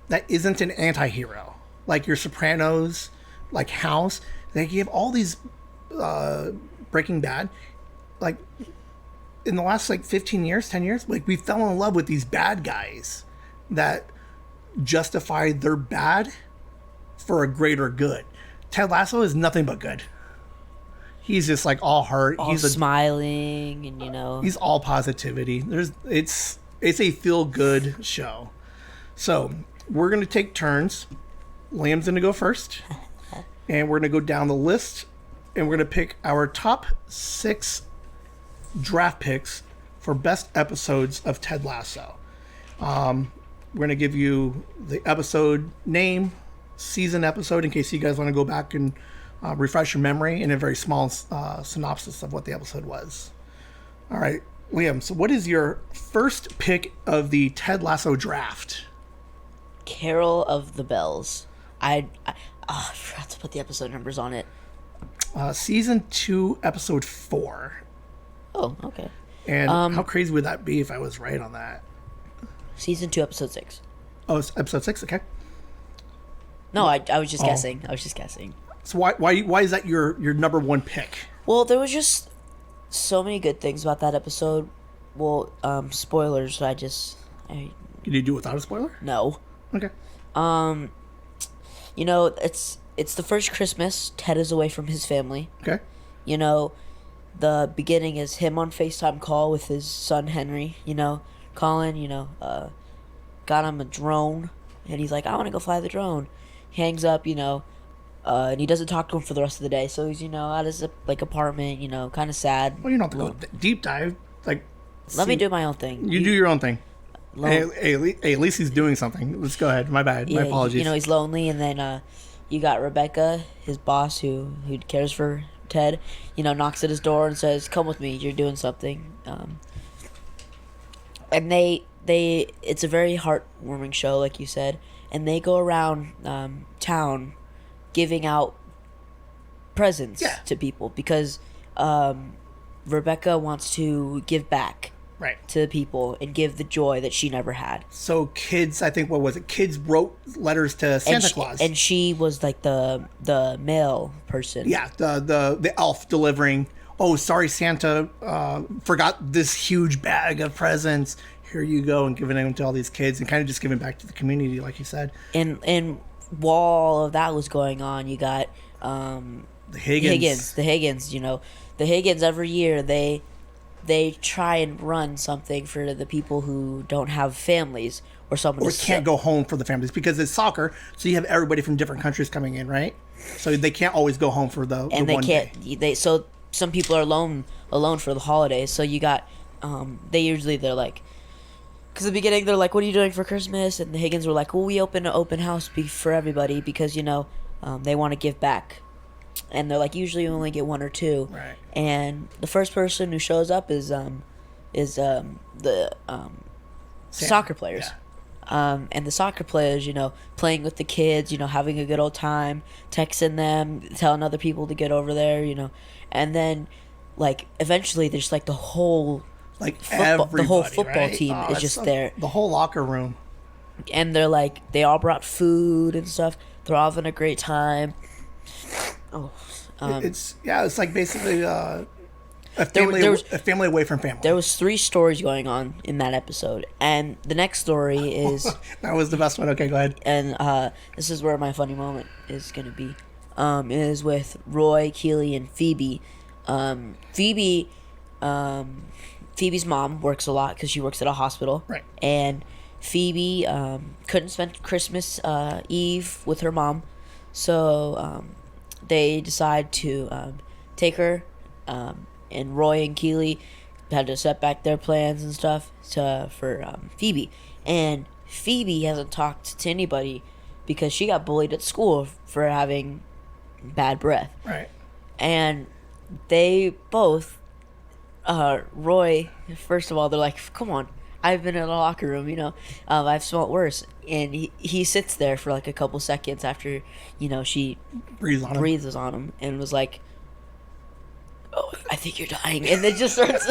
that isn't an anti-hero. Like your Sopranos, like House. They give all these Breaking Bad, like in the last like 15 years, 10 years, like we fell in love with these bad guys that justify their bad for a greater good. Ted Lasso is nothing but good. He's just like all heart. He's smiling, and he's all positivity. It's a feel good show. So we're gonna take turns. Liam's gonna go first, and we're gonna go down the list, and we're gonna pick our top 6 draft picks for best episodes of Ted Lasso. We're gonna give you the episode name, season episode, in case you guys want to go back and refresh your memory, and a very small synopsis of what the episode was. All right, Liam, so what is your first pick of the Ted Lasso draft? Carol of the Bells. I forgot to put the episode numbers on it. Season 2, episode 4. Oh, okay. And how crazy would that be if I was right on that? Season 2, episode 6. Oh, it's episode 6? Okay. No, I was just guessing. I was just guessing. So why is that your number 1 pick? Well, there was just so many good things about that episode. Well, spoilers. Can you do it without a spoiler? No. Okay. It's the first Christmas. Ted is away from his family. Okay. The beginning is him on FaceTime call with his son Henry. Colin. Got him a drone, and he's like, I want to go fly the drone. He hangs up. And he doesn't talk to him for the rest of the day. So he's, at his apartment, kind of sad. Well, you don't have to go deep dive. Let me do my own thing. You do your own thing. Hey, at least he's doing something. Let's go ahead. My bad. My apologies. He's lonely, and then you got Rebecca, his boss, who cares for Ted. Knocks at his door and says, "Come with me. You're doing something." And it's a very heartwarming show, like you said, and they go around town giving out presents to people because Rebecca wants to give back to people and give the joy that she never had. So kids, I think, what was it? Kids wrote letters to Santa Claus. And she was like the male person. Yeah, the elf delivering, oh, sorry, Santa forgot this huge bag of presents. Here you go, and giving them to all these kids and kind of just giving back to the community, like you said. And while all of that was going on, you got the Higgins. The Higgins every year they try and run something for the people who don't have families or someone or can't go home for the families because it's soccer. So you have everybody from different countries coming in, right? So they can't always go home for the one day. So some people are alone for the holidays. So you got they're like, because at the beginning they're like, what are you doing for Christmas? And the Higgins were like, well, we open an open house for everybody because they want to give back. And they're like, usually you only get one or two. Right. And the first person who shows up is the soccer players. Yeah. And the soccer players, playing with the kids, having a good old time, texting them, telling other people to get over there, and then, like, eventually there's like the whole football right? team is just there. The whole locker room. And they're like, they all brought food and stuff. They're all having a great time. Oh, It's like basically a family away from family. There was 3 stories going on in that episode, and the next story is that was the best one. Okay, go ahead. And this is where my funny moment is gonna be. Is with Roy, Keely, and Phoebe. Phoebe's mom works a lot because she works at a hospital. Right. And Phoebe couldn't spend Christmas Eve with her mom, so they decide to take her. And Roy and Keely had to set back their plans and stuff for Phoebe. And Phoebe hasn't talked to anybody because she got bullied at school for having bad breath. Right. And they both, Roy, first of all, they're like, come on, I've been in a locker room, I've smelled worse. And he sits there for like a couple seconds after, she breathes on him and was like, oh, I think you're dying. And then just starts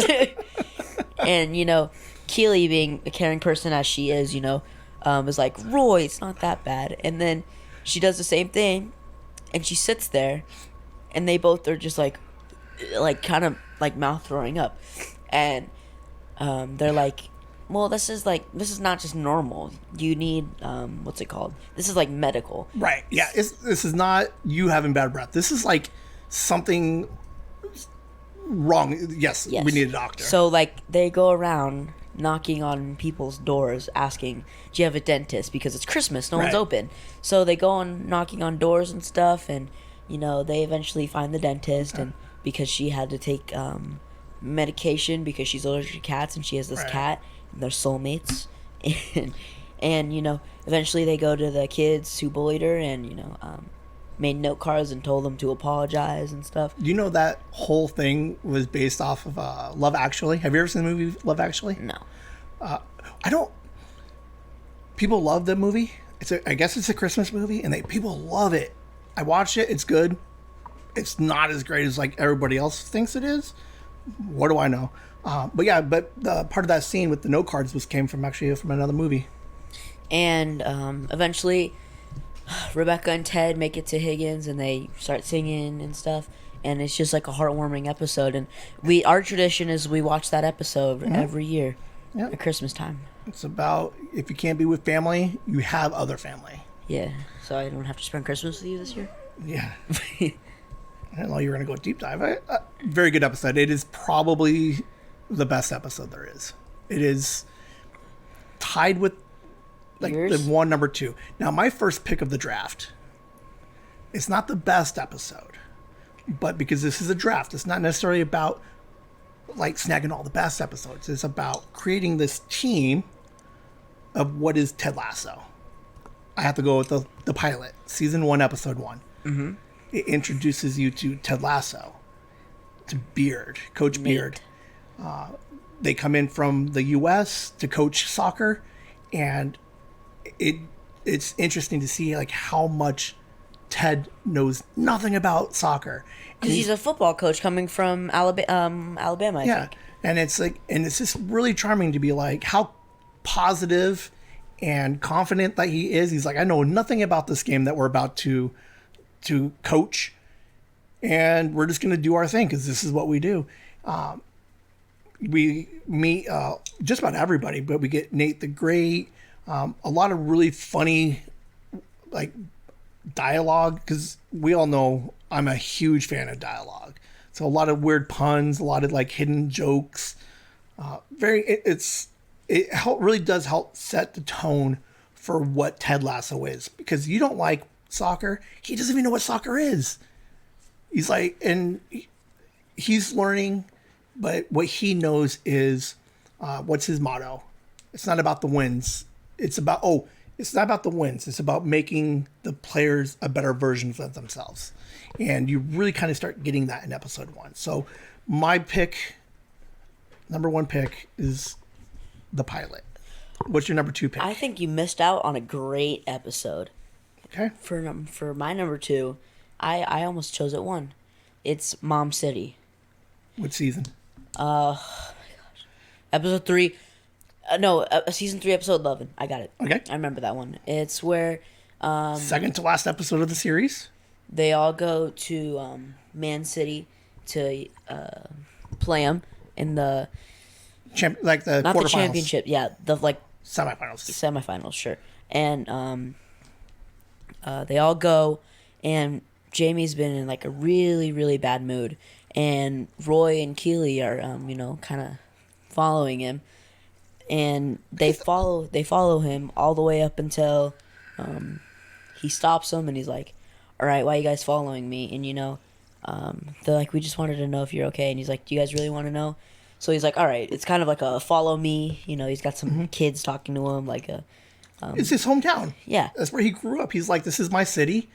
and Keely, being a caring person as she is, is like, Roy, it's not that bad. And then she does the same thing and she sits there and they both are just like kind of like mouth throwing up. And they're like, well, this is not just normal. You need what's it called? This is like medical. Right. Yeah. This is not you having bad breath. This is like something wrong. Yes. We need a doctor. So like they go around knocking on people's doors asking, do you have a dentist? Because it's Christmas, no one's open. So they go on knocking on doors and stuff, and they eventually find the dentist. And because she had to take medication because she's allergic to cats, and she has this cat, and they're soulmates. And eventually they go to the kids who bullied her and made note cards and told them to apologize and stuff. You know that whole thing was based off of Love Actually? Have you ever seen the movie Love Actually? No. I don't. People love the movie. I guess it's a Christmas movie, and people love it. I watched it. It's good. It's not as great as like everybody else thinks it is. What do I know? But the part of that scene with the note cards came from another movie. And eventually, Rebecca and Ted make it to Higgins, and they start singing and stuff. And it's just like a heartwarming episode. And our tradition is we watch that episode every year at Christmas time. It's about, if you can't be with family, you have other family. Yeah, so I don't have to spend Christmas with you this year. Yeah. I didn't know you were going to go deep dive. Very good episode. It is probably the best episode there is. It is tied with like yours? The one number 2. Now, my first pick of the draft, it's not the best episode, but because this is a draft, it's not necessarily about like snagging all the best episodes. It's about creating this team of what is Ted Lasso. I have to go with the pilot, season 1, episode 1. Mm-hmm. It introduces you to Ted Lasso, to Beard, Coach Nate. Beard. They come in from the U.S. to coach soccer, and it's interesting to see like how much Ted knows nothing about soccer. Because he's a football coach coming from Alabama, I think. And it's just really charming to be like how positive and confident that he is. He's like, I know nothing about this game that we're about to coach, and we're just going to do our thing because this is what we do. We meet just about everybody, but we get Nate the Great, a lot of really funny like dialogue, because we all know I'm a huge fan of dialogue. So a lot of weird puns, a lot of like hidden jokes. It really does help set the tone for what Ted Lasso is, because you don't like soccer. He doesn't even know what soccer is. He's like, and he's learning, but what he knows is what's his motto? It's not about the wins. It's not about the wins. It's about making the players a better version of themselves. And you really kind of start getting that in episode 1. So my number 1 pick is the pilot. What's your number 2 pick? I think you missed out on a great episode. Okay. For my number 2, I almost chose it 1. It's Mom City. What season? Episode 3. Season 3, episode 11. I got it. Okay. I remember that one. It's where second to last episode of the series. they all go to Man City to play them in the The not the quarterfinals. championship. Yeah, the Semifinals. semifinals. Sure. And they all go, and Jamie's been in like a really, really bad mood, and Roy and Keely are kind of following him, and they follow him all the way up until he stops them, and he's like, all right, why are you guys following me? And they're like, we just wanted to know if you're okay. And he's like, do you guys really want to know? So he's like, all right, it's kind of like a follow me. He's got some kids talking to him, like a It's his hometown. yeah. That's where he grew up. He's like, this is my city.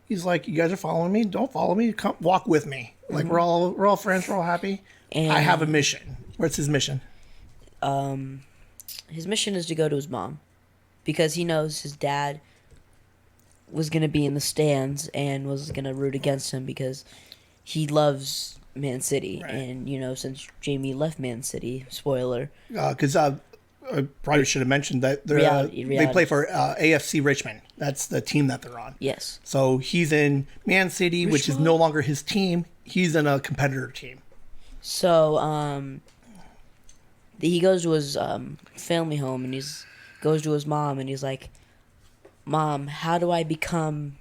He's like, you guys are following me. Don't follow me. Come walk with me. Like we're all friends. We're all happy. And I have a mission. What's his mission? his mission is to go to his mom, because he knows his dad was going to be in the stands and was going to root against him because he loves Man City. Right. And, since Jamie left Man City, spoiler. Because I probably should have mentioned that Reality. they play for AFC Richmond. That's the team that they're on. Yes. So he's in Man City, which is no longer his team. He's in a competitor team. So, he goes to his family home, and goes to his mom, and he's like, Mom, how do I become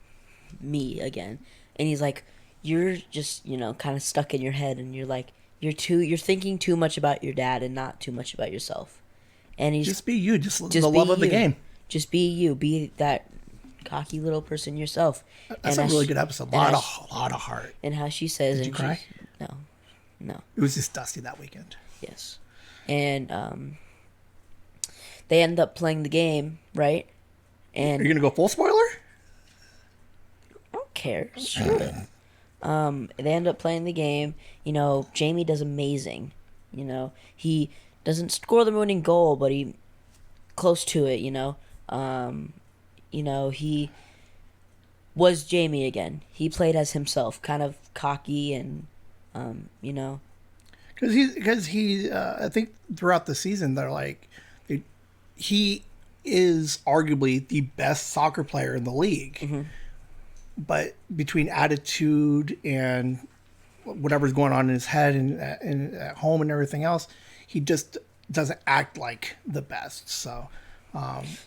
me again? And he's like, you're just, kind of stuck in your head, and you're like, you're thinking too much about your dad and not too much about yourself. And he's Just be you. Just the love of the game. Just be you. Be that cocky little person yourself. That's And a really good episode. A lot of heart. And how she says, Did you cry? No. It was just dusty that weekend. Yes. And they end up playing the game, right? And Are you gonna go full spoiler? I don't care. Screw it. They end up playing the game. Jamie does amazing. He doesn't score the winning goal, but he close to it. He was Jamie again. He played as himself, kind of cocky and, Because he I think throughout the season they're like, he is arguably the best soccer player in the league. Mm-hmm. But between attitude and whatever's going on in his head and at home and everything else, he just doesn't act like the best. So,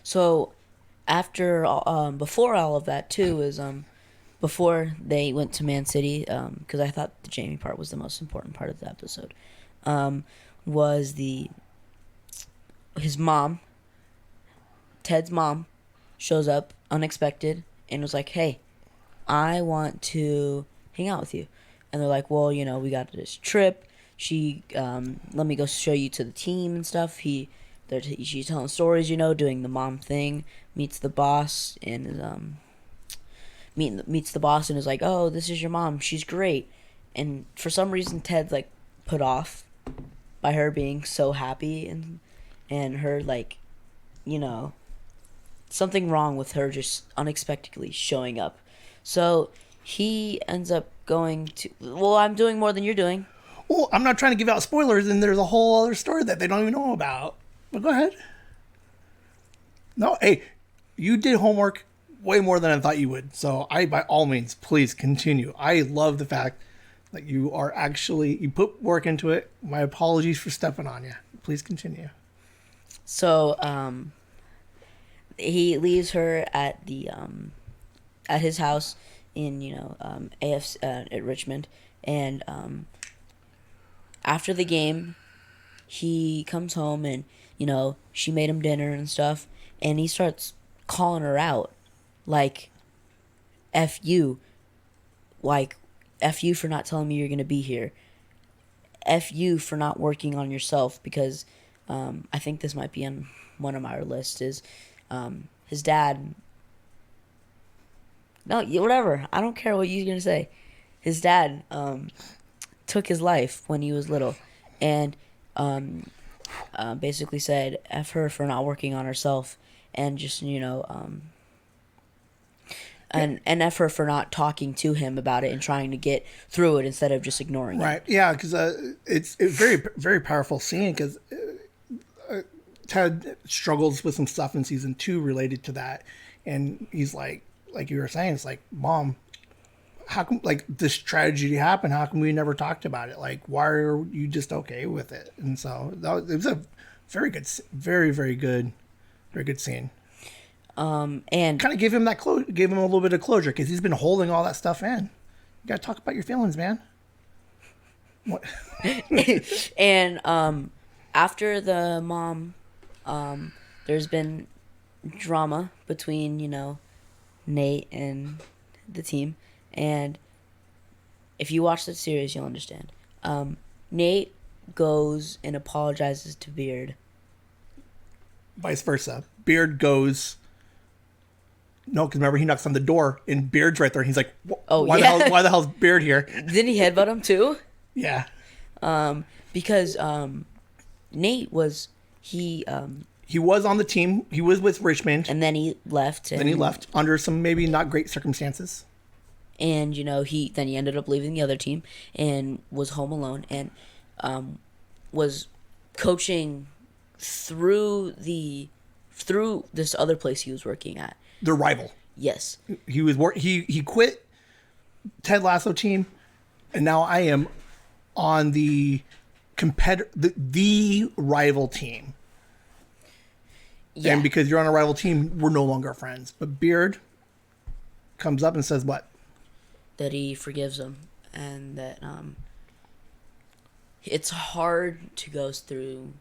So, after before all of that too is before they went to Man City, because I thought the Jamie part was the most important part of the episode, was his mom, Ted's mom, shows up unexpected and was like, "Hey, I want to hang out with you," and they're like, "Well, we got this trip. She let me go show you to the team and stuff." She's telling stories, doing the mom thing. Meets the boss and meets the boss and is like, "Oh, this is your mom. She's great." And for some reason, Ted's like put off by her being so happy and her like, something wrong with her just unexpectedly showing up. So he ends up going to. Well, I'm doing more than you're doing. well, I'm not trying to give out spoilers, and there's a whole other story that they don't even know about. But go ahead. No, hey, you did homework way more than I thought you would. So by all means, please continue. I love the fact that you put work into it. My apologies for stepping on you. Please continue. So he leaves her at his house in AFC at Richmond, and after the game, he comes home and she made him dinner and stuff, and he starts calling her out, like, "F you," like, "F you for not telling me you're gonna be here," F you for not working on yourself, because I think this might be on one of my lists, is his dad. No, whatever. I don't care what you're going to say. His dad took his life when he was little, and basically said F her for not working on herself, and just, and F her for not talking to him about it and trying to get through it instead of just ignoring it. Right. Yeah, because it's very, very powerful scene, because Ted struggles with some stuff in season 2 related to that. And he's like you were saying, it's like, Mom, how come, like, this tragedy happened? How come we never talked about it? Like, why are you just okay with it? And so it was a very good, very, very good scene. And kind of give him give him a little bit of closure, because he's been holding all that stuff in. You got to talk about your feelings, man. What? And after the mom, there's been drama between, Nate and the team. And if you watch the series, you'll understand. Nate goes and apologizes to Beard. Vice versa. Beard goes... No, because remember, he knocks on the door, and Beard's right there, and he's like, why the hell's Beard here? Didn't he headbutt him too? Yeah. Because Nate was... He was on the team. He was with Richmond. And then he left. Then he left under some maybe not great circumstances. And, he ended up leaving the other team and was home alone, and was coaching through this other place he was working at. Their rival. Yes. He quit Ted Lasso team, and now I am on the the rival team. Yeah. And because you're on a rival team, we're no longer friends. But Beard comes up and says what? That he forgives him, and that it's hard to go through,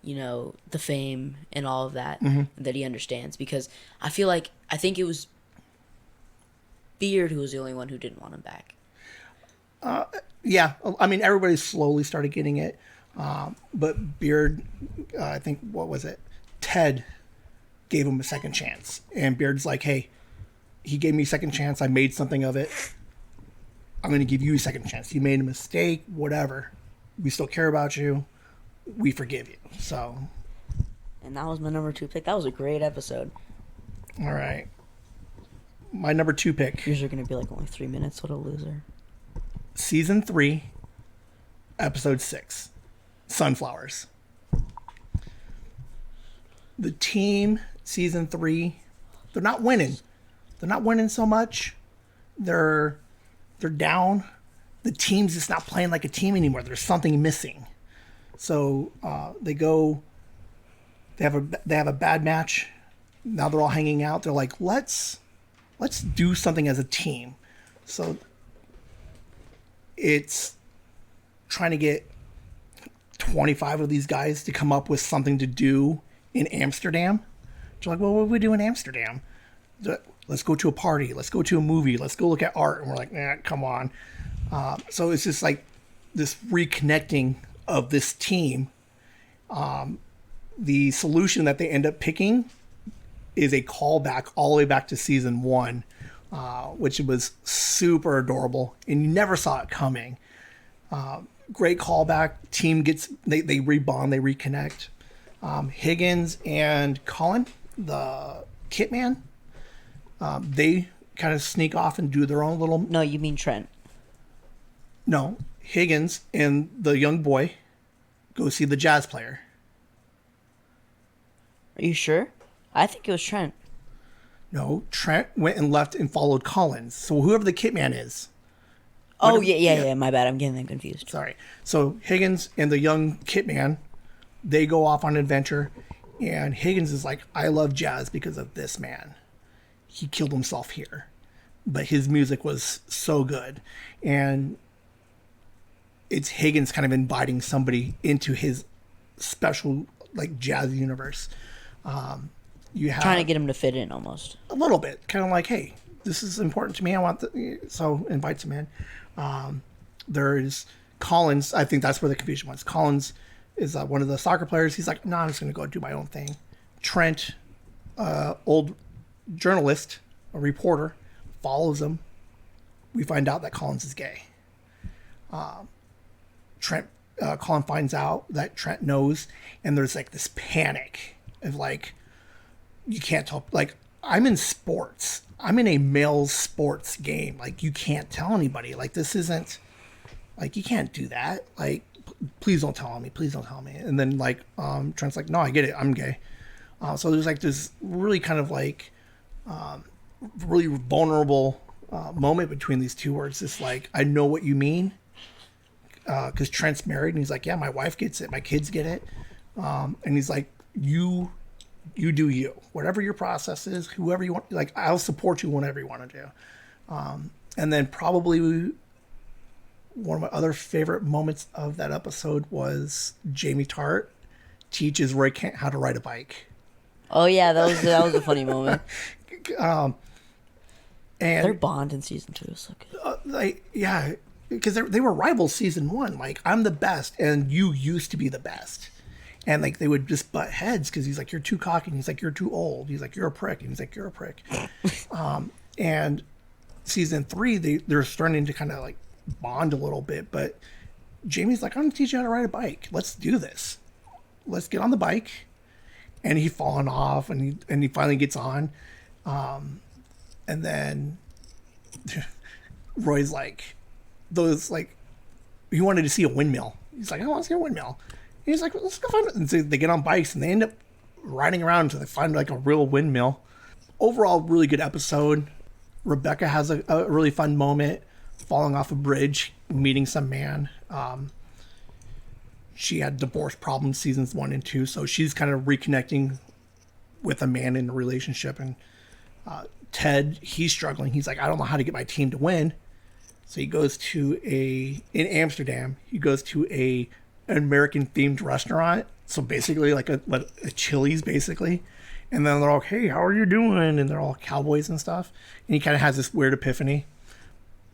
the fame and all of that, and that he understands, because I think it was Beard who was the only one who didn't want him back. Yeah, I mean, everybody slowly started getting it, but Beard, I think, what was it? Ted gave him a second chance, and Beard's like, hey, he gave me a second chance. I made something of it. I'm going to give you a second chance. You made a mistake, whatever. We still care about you. We forgive you. So. And that was my number 2 pick. That was a great episode. All right. My number 2 pick. Yours are going to be like only 3 minutes. What a loser. Season 3, episode 6, Sunflowers. The team, season 3, they're not winning. They're not winning so much. They're down. The team's just not playing like a team anymore. There's something missing. So they have a bad match. Now they're all hanging out. They're like, let's do something as a team. So it's trying to get 25 of these guys to come up with something to do in Amsterdam. They're like, well, what do we do in Amsterdam? Let's go to a party. Let's go to a movie. Let's go look at art. And we're like, come on. So it's just like this reconnecting of this team. The solution that they end up picking is a callback all the way back to season 1, which was super adorable, and you never saw it coming. Great callback. Team they rebond, they reconnect. Higgins and Colin, the Kit Man, they kind of sneak off and do their own little... No, you mean Trent. No, Higgins and the young boy go see the jazz player. Are you sure? I think it was Trent. No, Trent went and left and followed Collins. So whoever the Kit Man is. Oh, yeah, my bad. I'm getting them confused. Sorry. So Higgins and the young Kit Man, they go off on an adventure, and Higgins is like, I love jazz because of this man. He killed himself here, but his music was so good. And it's Higgins kind of inviting somebody into his special, like, jazz universe. You have trying to get him to fit in almost. A little bit. Kind of like, hey, this is important to me. I want so invites him in. There's Collins, I think that's where the confusion was. Collins is one of the soccer players. He's like, no, I'm just going to go do my own thing. Trent, old journalist, a reporter, follows him. We find out that Collins is gay. Colin finds out that Trent knows, and there's like this panic of like, you can't tell. Like, I'm in sports. I'm in a male sports game. Like, you can't tell anybody. Like, this isn't, like, you can't do that. Like, please don't tell me. Please don't tell me. And then, like, Trent's like, no, I get it. I'm gay. So there's, like, this really kind of, like, really vulnerable moment between these two where it's just, like, I know what you mean. Because Trent's married, and he's like, yeah, my wife gets it. My kids get it. And he's like, you do you. Whatever your process is, whoever you want, like, I'll support you whatever you want to do. And then probably one of my other favorite moments of that episode was Jamie Tart teaches Roy Kent how to ride a bike. Oh yeah, that was a funny moment. And their bond in season 2 is so good. Yeah, because they were rivals season 1. Like, I'm the best, and you used to be the best. And, like, they would just butt heads because he's like, you're too cocky. And he's like, you're too old. He's like, you're a prick. And he's like, you're a prick. And season 3, they're starting to kind of, like, bond a little bit. But Jamie's like, I'm going to teach you how to ride a bike. Let's do this. Let's get on the bike. And he's falling off, and he finally gets on. And then Roy's like, he wanted to see a windmill. He's like, I want to see a windmill. He's like, let's go find it. And so they get on bikes, and they end up riding around until they find like a real windmill. Overall, really good episode. Rebecca has a really fun moment falling off a bridge, meeting some man. She had divorce problems seasons 1 and 2, so she's kind of reconnecting with a man in a relationship. And Ted, he's struggling. He's like, I don't know how to get my team to win. So he goes to in Amsterdam, he goes to an American themed restaurant. So basically like a Chili's basically. And then they're all, hey, how are you doing? And they're all cowboys and stuff. And he kind of has this weird epiphany.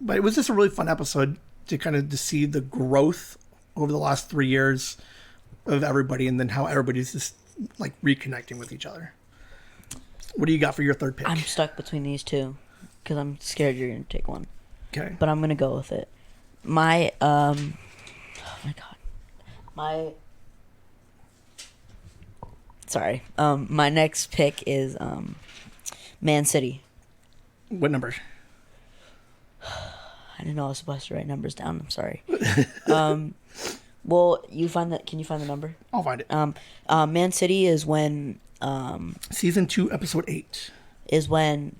But it was just a really fun episode to see the growth over the last 3 years of everybody, and then how everybody's just like reconnecting with each other. What do you got for your third pick? I'm stuck between these two because I'm scared you're going to take one. Okay. But I'm going to go with it. My, oh my God. My next pick is Man City. What number? I didn't know I was supposed to write numbers down. I'm sorry. Well, can you find the number? I'll find it. Man City is when season 2, episode 8 is when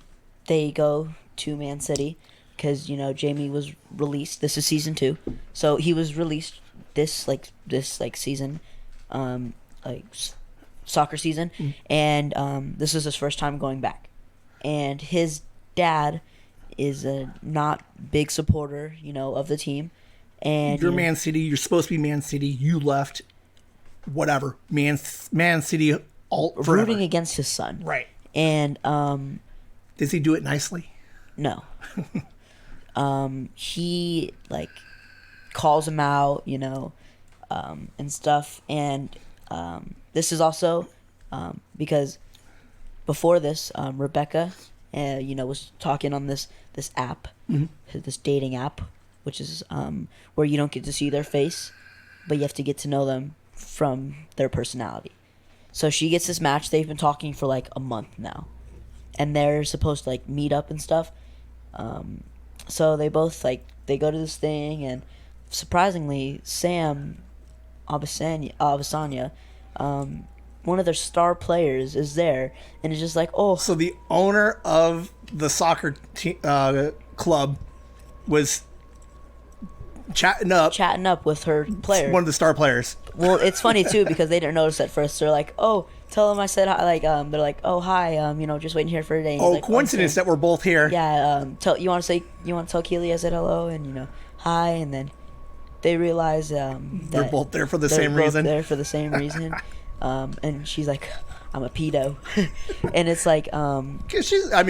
they go to Man City because Jamie was released. This is season 2, so he was released this season, soccer season, and this is his first time going back, and his dad is a not big supporter, of the team. And you're Man City. You're supposed to be Man City. You left. Whatever. Man City. All forever. Rooting against his son. Right. And does he do it nicely? No. He calls him out, and stuff. And this is also because before this, Rebecca, was talking on this app, this dating app, which is where you don't get to see their face, but you have to get to know them from their personality. So she gets this match. They've been talking for like a month now, and they're supposed to meet up and stuff. So they both they go to this thing, and surprisingly, Sam Abasanya, one of their star players, is there, and it's just So the owner of the soccer club was chatting up with her player, one of the star players. Well, it's funny too because they didn't notice at first. They're like, "Oh, tell him I said hi." They're like, "Oh, hi. Just waiting here for a day." And coincidence that we're both here. Yeah. You want to tell Keely I said hello and hi, and then they realize that they're both there for the same reason. There for the same reason, and she's like, "I'm a pedo," and it's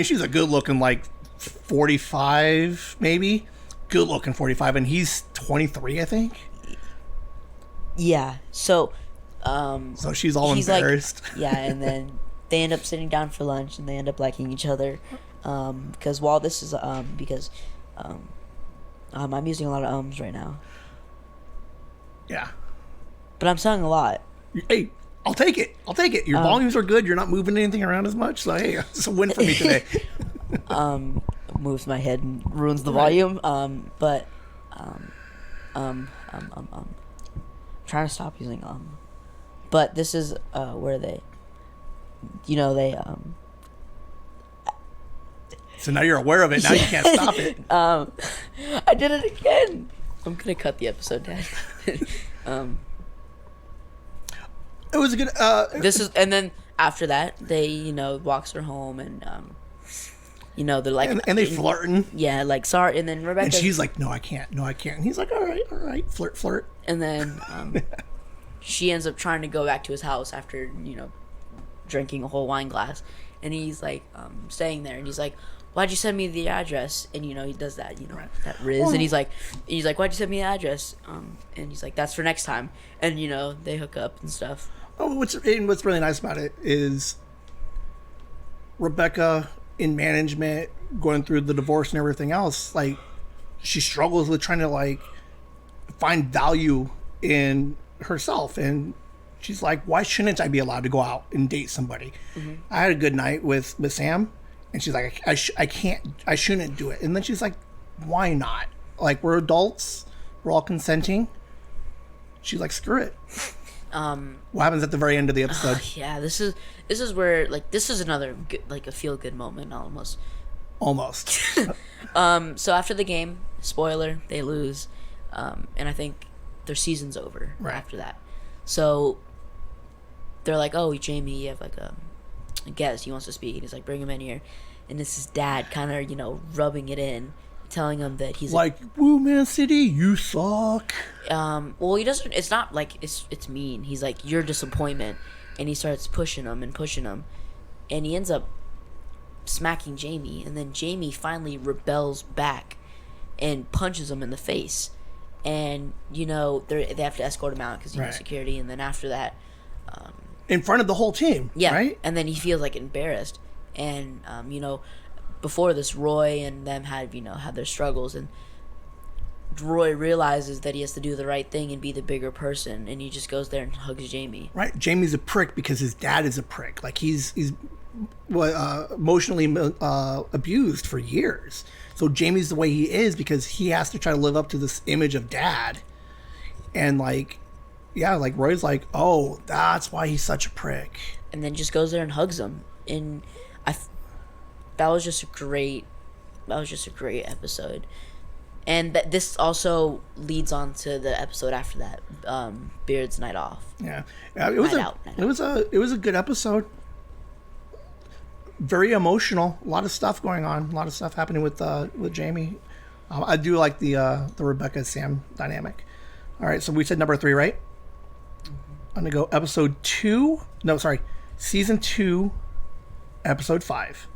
she's a good looking 45 maybe. good looking 45, and he's 23, I think. Yeah. So She's all embarrassed. Like, yeah, and then they end up sitting down for lunch, and they end up liking each other. Because while this is I'm using a lot of ums right now. Yeah. But I'm saying a lot. Hey, I'll take it. Your volumes are good. You're not moving anything around as much. So, hey, it's a win for me today. Moves my head and ruins the volume. But trying to stop using But this is where they, So now you're aware of it. Now you can't stop it. I did it again. I'm gonna cut the episode, Dad. It was a good. And then after that, they walks her home, and they're like, and they flirting. Yeah, like sorry, and then Rebecca. And she's like, no, I can't. And he's like, all right, flirt. And then she ends up trying to go back to his house after drinking a whole wine glass, and he's like staying there, and he's like, why'd you send me the address? And he does that, right. that riz, and he's like, why'd you send me the address? And he's like, that's for next time, and they hook up and stuff. Oh, what's really nice about it is Rebecca in management, going through the divorce and everything else. Like, she struggles with trying to like find value in herself, and she's like, why shouldn't I be allowed to go out and date somebody? Mm-hmm. I had a good night with Sam. And she's like, I shouldn't do it. And then she's like, why not? Like, we're adults. We're all consenting. She's like, screw it. What happens at the very end of the episode? Yeah, this is where, like, this is another, good, like, a feel-good moment, almost. So after the game, spoiler, they lose. And I think their season's over after that. So they're like, oh, Jamie, you have, like, a guest, he wants to speak, and he's like, bring him in here, and it's his dad kind of rubbing it in, telling him that he's like, woo, Man City, you suck. Well, he doesn't, it's not like it's mean, he's like, you're disappointment, and he starts pushing him, and he ends up smacking Jamie, and then Jamie finally rebels back and punches him in the face, and they have to escort him out because security, and then after that in front of the whole team, right? And then he feels like embarrassed, and before this, Roy and them had their struggles, and Roy realizes that he has to do the right thing and be the bigger person, and he just goes there and hugs Jamie. Right, Jamie's a prick because his dad is a prick. Like, he's emotionally abused for years. So Jamie's the way he is because he has to try to live up to this image of dad, and like. Yeah, like Roy's like, oh, that's why he's such a prick. And then just goes there and hugs him. And that was just a great episode. And this also leads on to the episode after that, Beard's Night Off. Yeah, it was a good episode. Very emotional. A lot of stuff going on. A lot of stuff happening with Jamie. I do like the Rebecca Sam dynamic. All right, so we said number 3, right? I'm going to go season 2, episode 5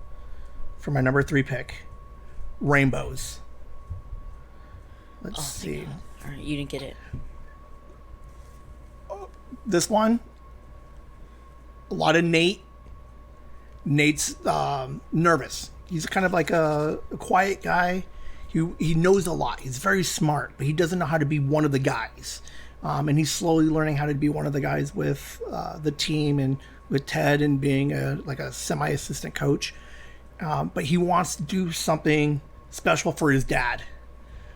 for my number 3 pick, Rainbows. Let's see. All right, you didn't get it. This one, a lot of Nate. Nate's nervous. He's kind of like a quiet guy. He knows a lot. He's very smart, but he doesn't know how to be one of the guys. And he's slowly learning how to be one of the guys with the team and with Ted and being a semi-assistant coach. But he wants to do something special for his dad.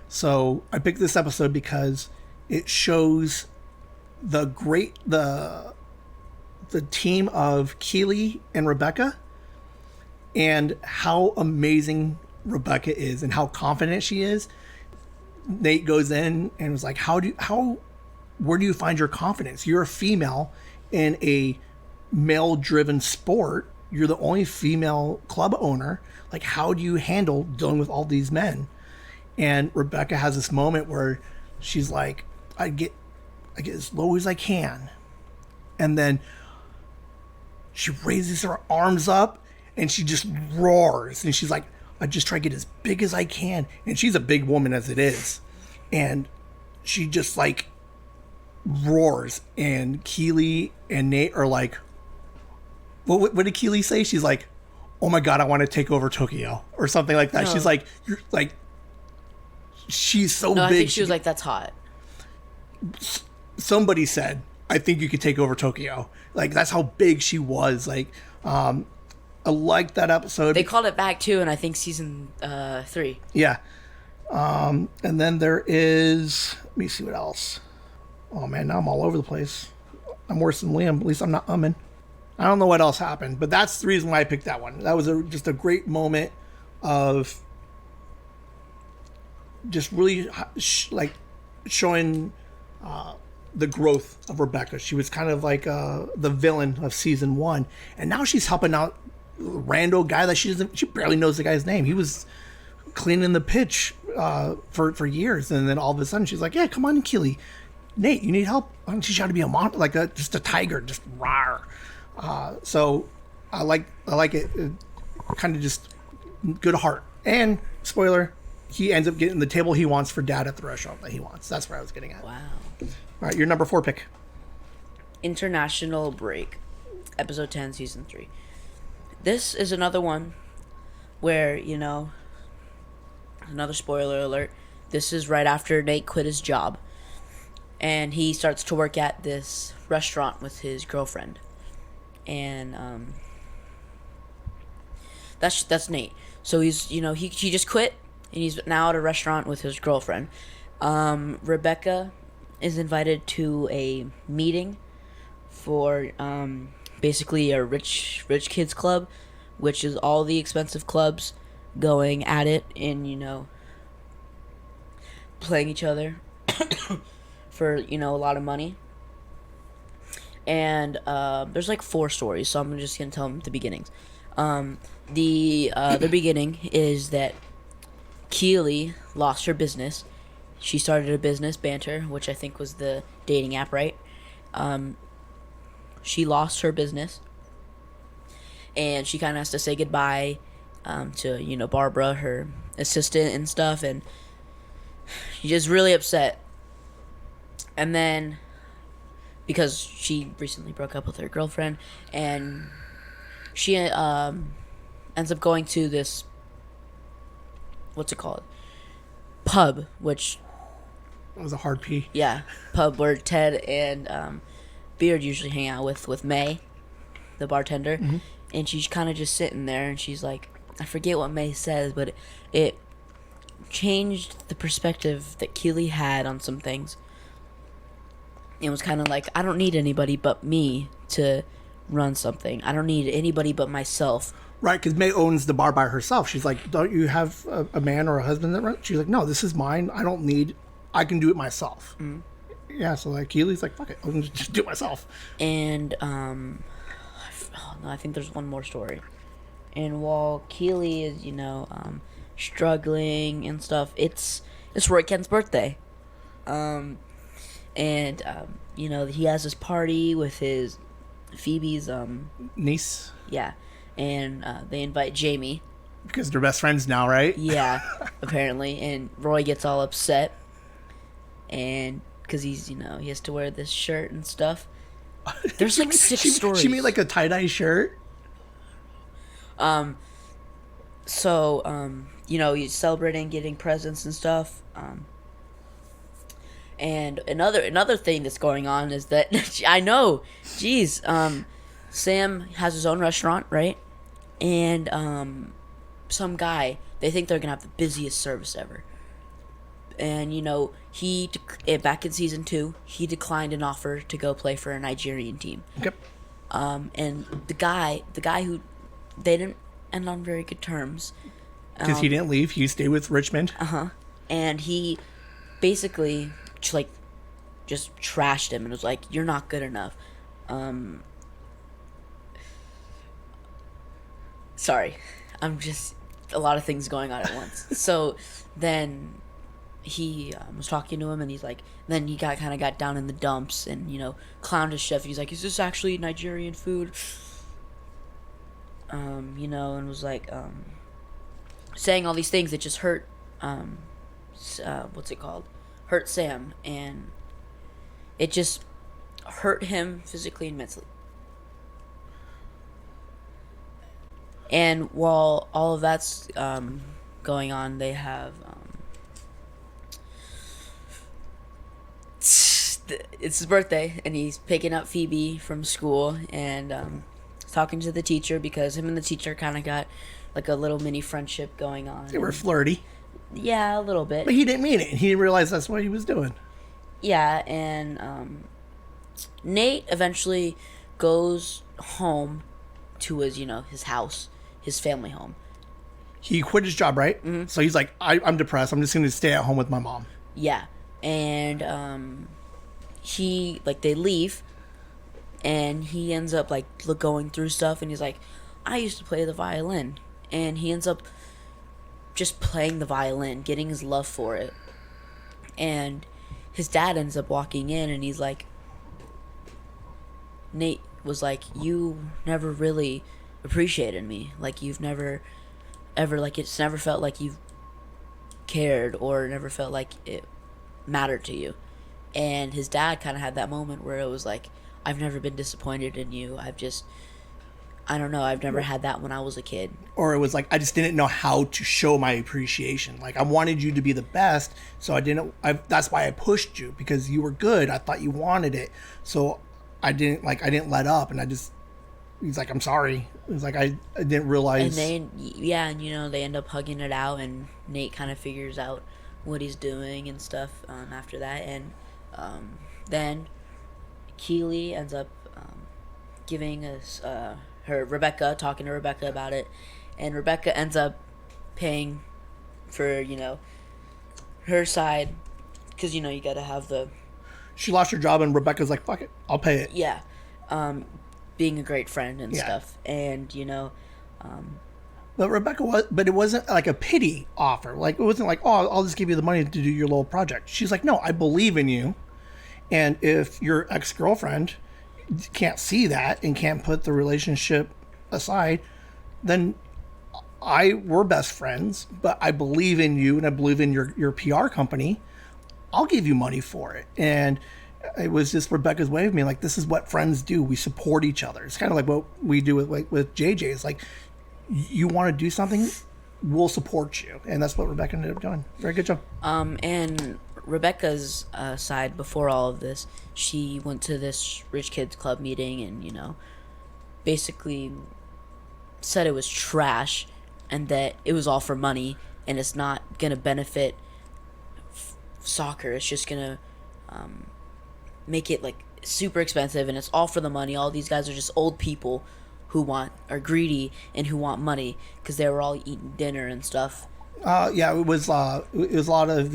So I picked this episode because it shows the team of Keely and Rebecca and how amazing Rebecca is and how confident she is. Nate goes in and was like, where do you find your confidence? You're a female in a male-driven sport. You're the only female club owner. Like, how do you handle dealing with all these men? And Rebecca has this moment where she's like, I get as low as I can. And then she raises her arms up and she just roars. And she's like, I just try to get as big as I can. And she's a big woman as it is. And she just like roars. And Keely and Nate are like, what did Keely say? She's like, oh my God, I want to take over Tokyo or something like that. No. She's like, you're like, she's so big. I think she was like, that's hot. Somebody said, I think you could take over Tokyo. Like, that's how big she was. Like, I liked that episode. They called it back too, and I think season 3. Yeah. And then there is, let me see what else. Oh man, now I'm all over the place. I'm worse than Liam. At least I'm not umming. I don't know what else happened, but that's the reason why I picked that one. That was just a great moment of just really showing the growth of Rebecca. She was kind of like the villain of season 1, and now she's helping out a rando guy that she barely knows the guy's name. He was cleaning the pitch for years, and then all of a sudden she's like, "Yeah, come on, Keely, Nate, you need help." And she's trying to be a monster, like just a tiger, just rawr. So I like it. Kind of just good heart. And spoiler, he ends up getting the table he wants for Dad at the restaurant that he wants. That's where I was getting at. Wow. All right, your number 4 pick. International Break, episode 10, season 3. This is another one where, another spoiler alert. This is right after Nate quit his job, and he starts to work at this restaurant with his girlfriend. And that's Nate. So he's he just quit, and he's now at a restaurant with his girlfriend. Rebecca is invited to a meeting for basically a rich kids club, which is all the expensive clubs going at it and playing each other for a lot of money. And there's like 4 stories, so I'm just gonna tell them the beginnings. The beginning is that Keely lost her business. She started a business, Banter, which I think was the dating app, right? She lost her business, and she kind of has to say goodbye to Barbara, her assistant and stuff, and she's just really upset. And then, because she recently broke up with her girlfriend, and she ends up going to this, what's it called? Pub, which... That was a hard P. Yeah, pub where Ted and Beard usually hang out with May, the bartender. Mm-hmm. And she's kind of just sitting there, and she's like, I forget what May says, but it changed the perspective that Keely had on some things. It was kind of like, I don't need anybody but me to run something. I don't need anybody but myself. Right, because May owns the bar by herself. She's like, don't you have a man or a husband that runs? She's like, no, this is mine. I can do it myself. Mm-hmm. Yeah, so like Keely's like, fuck it, I'll just do it myself. And, I think there's one more story. And while Keely is, struggling and stuff, it's Roy Kent's birthday. And he has this party with his Phoebe's niece. Yeah, and they invite Jamie because they're best friends now, right? Yeah, apparently. And Roy gets all upset, and because he's he has to wear this shirt and stuff. There's like 6 stories. She made like a tie-dye shirt. So he's celebrating, getting presents and stuff. And another thing that's going on is that I know, Sam has his own restaurant, right? And some guy, they think they're gonna have the busiest service ever. And he back in season 2, he declined an offer to go play for a Nigerian team. Yep. And the guy who they didn't end on very good terms because he didn't leave. He stayed with Richmond. And he basically just trashed him and was like, "You're not good enough." Sorry, I'm just a lot of things going on at once. So then he was talking to him, and he's like, then he kind of got down in the dumps and clowned his chef. He's like, "Is this actually Nigerian food?" And was like, saying all these things that just hurt, what's it called? Hurt Sam, and it just hurt him physically and mentally. And while all of that's going on, they have it's his birthday, and he's picking up Phoebe from school, and talking to the teacher, because him and the teacher kind of got like a little mini friendship going on. They were flirty. Yeah, a little bit. But he didn't mean it. He didn't realize that's what he was doing. Yeah, and Nate eventually goes home to his, his house, his family home. He quit his job, right? Mm-hmm. So he's like, I'm depressed. I'm just going to stay at home with my mom. Yeah. And they leave, and he ends up going through stuff, and he's like, I used to play the violin. And he ends up just playing the violin, getting his love for it. And his dad ends up walking in, and he's like, Nate was like, you never really appreciated me. Like, you've never ever, it's never felt like you've cared, or never felt like it mattered to you. And his dad kind of had that moment where it was like, I've never been disappointed in you. I don't know, I've never had that when I was a kid. Or it was like, I just didn't know how to show my appreciation. Like, I wanted you to be the best, so that's why I pushed you, because you were good. I thought you wanted it. So I didn't let up, and he's like, I'm sorry. It was like, I didn't realize. And they end up hugging it out, and Nate kind of figures out what he's doing and stuff after that. And then Keely ends up giving us talking to Rebecca about it, and Rebecca ends up paying for, her side, because, you gotta have the... She lost her job, and Rebecca's like, fuck it, I'll pay it. Yeah. Being a great friend and stuff. And, But Rebecca but it wasn't like a pity offer. Like, it wasn't like, oh, I'll just give you the money to do your little project. She's like, no, I believe in you. And if your ex-girlfriend can't see that and can't put the relationship aside, then we're best friends, but I believe in you, and I believe in your PR company. I'll give you money for it. And it was just Rebecca's way of being like, this is what friends do. We support each other. It's kind of like what we do with JJ. It's like, you want to do something, we'll support you. And that's what Rebecca ended up doing. Very good job. And Rebecca's side, before all of this, she went to this rich kids club meeting, and, basically said it was trash, and that it was all for money, and it's not going to benefit soccer. It's just going to make it super expensive, and it's all for the money. All these guys are just old people who are greedy and who want money, because they were all eating dinner and stuff. It was a lot of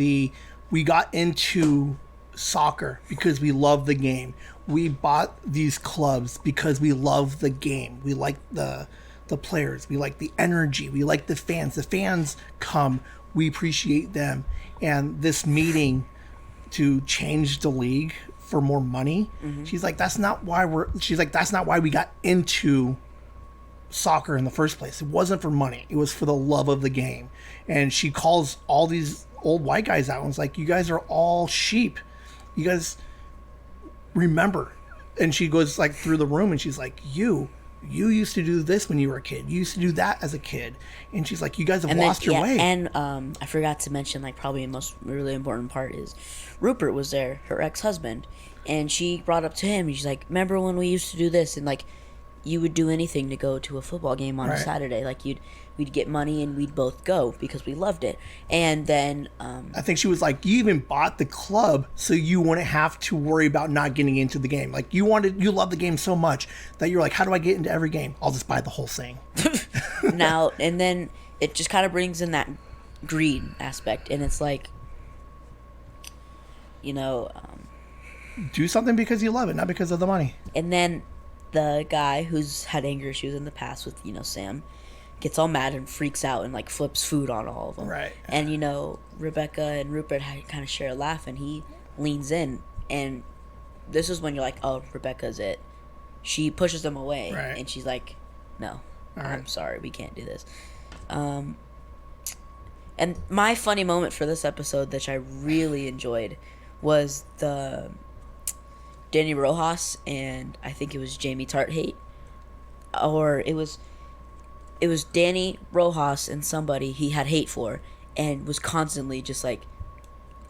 we got into soccer because we love the game. We bought these clubs because we love the game. We like the players. We like the energy. We like the fans. The fans come. We appreciate them. And this meeting to change the league for more money, mm-hmm. She's like, that's not why we got into soccer in the first place. It wasn't for money. It was for the love of the game. And she calls all these old white guys out and was like, you guys are all sheep. You guys remember. And she goes through the room, and she's like, you used to do this when you were a kid. You used to do that as a kid. And she's like, you guys have lost your way. And I forgot to mention, probably the most really important part is Rupert was there, her ex-husband. And she brought up to him, and she's like, remember when we used to do this? And you would do anything to go to a football game on a Saturday. We'd get money, and we'd both go because we loved it. And then I think she was like, you even bought the club so you wouldn't have to worry about not getting into the game. You love the game so much that you're like, how do I get into every game? I'll just buy the whole thing. Now, and then it just kind of brings in that greed aspect, and it's like, do something because you love it, not because of the money. And then the guy who's had anger issues in the past with, Sam, gets all mad and freaks out and flips food on all of them. Right. And Rebecca and Rupert kind of share a laugh, and he leans in, and this is when you're like, oh, Rebecca's it. She pushes them away, right. And she's like, no, I'm sorry, we can't do this. And my funny moment for this episode, that I really enjoyed, was the Danny Rojas and I think it was Jamie Tart hate, or it was Danny Rojas and somebody he had hate for, and was constantly just like,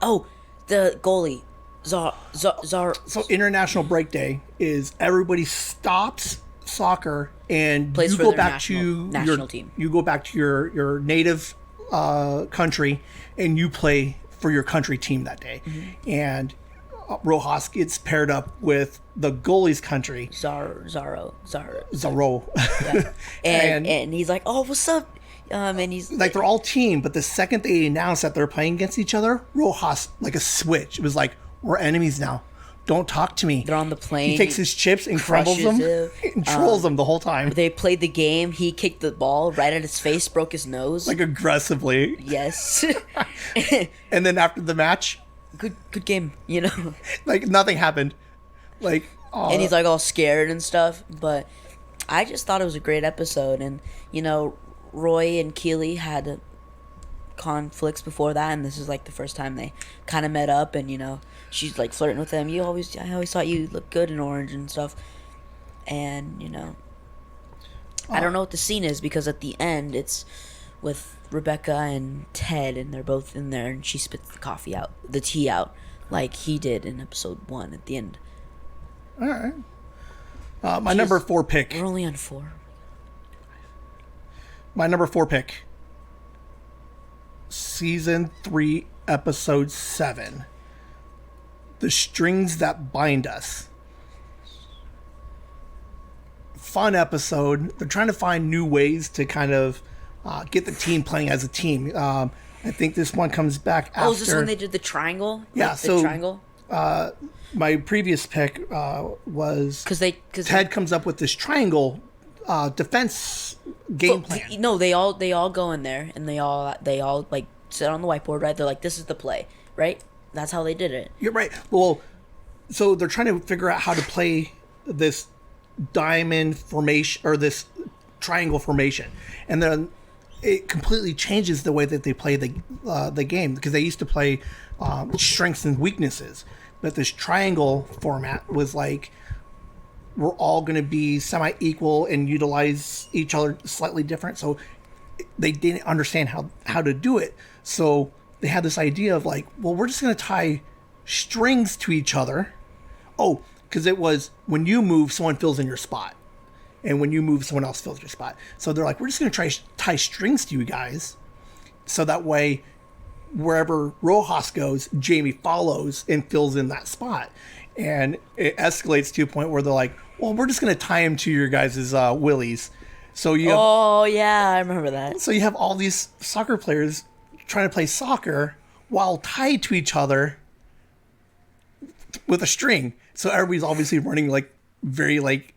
oh, the goalie, Zar. So International Break Day is everybody stops soccer and Plays you for go their back national to your team. You go back to your native country and you play for your country team that day. Mm-hmm. And Rojas gets paired up with the goalie's country, Zaro. Zaro. Yeah. And he's like, oh, what's up? And he's Like they're all team, but the second they announce that they're playing against each other, Rojas, like a switch. It was like, we're enemies now. Don't talk to me. they're on the plane. He takes his chips and crumbles crushes them it. and trolls them the whole time. They played the game. He kicked the ball right at his face, broke his nose. Like aggressively. Yes. And then after the match, good game, you know. like nothing happened. Like, And he's like all scared and stuff. But I just thought it was a great episode. And, you know, Roy and Keely had conflicts before that, and this is like the first time they kind of met up. And, you know, she's like flirting with him. I always thought you looked good in orange and stuff. And, you know, I don't know what the scene is, because at the end it's with Rebecca and Ted, and they're both in there, and she spits the tea out, like he did in episode 1 at the end. all right. My number 4 pick. We're only on 4. My number 4 pick. Season 3, episode 7. The Strings That Bind Us. Fun episode. They're trying to find new ways to kind of get the team playing as a team. I think this one comes back after. Oh, is this when they did the triangle? Yeah, Like, so the triangle? My previous pick was Because Ted comes up with this triangle defense game plan. No, they all go in there, and they all like sit on the whiteboard, right? They're like, this is the play, right? That's how they did it. You're right. Well, so they're trying to figure out how to play this diamond formation or this triangle formation, and then it completely changes the way that they play the game, because they used to play strengths and weaknesses, but this triangle format was like, we're all going to be semi-equal and utilize each other slightly different. So they didn't understand how to do it. So they had this idea of like, well, we're just going to tie strings to each other. Oh, because it was when you move, someone fills in your spot. And when you move, someone else fills your spot. So they're like, we're just going to try tie strings to you guys. So that way, wherever Rojas goes, Jamie follows and fills in that spot. And it escalates to a point where they're like, well, we're just going to tie him to your guys' willies. So you have, Oh yeah, I remember that. so you have all these soccer players trying to play soccer while tied to each other with a string. So everybody's obviously running like very like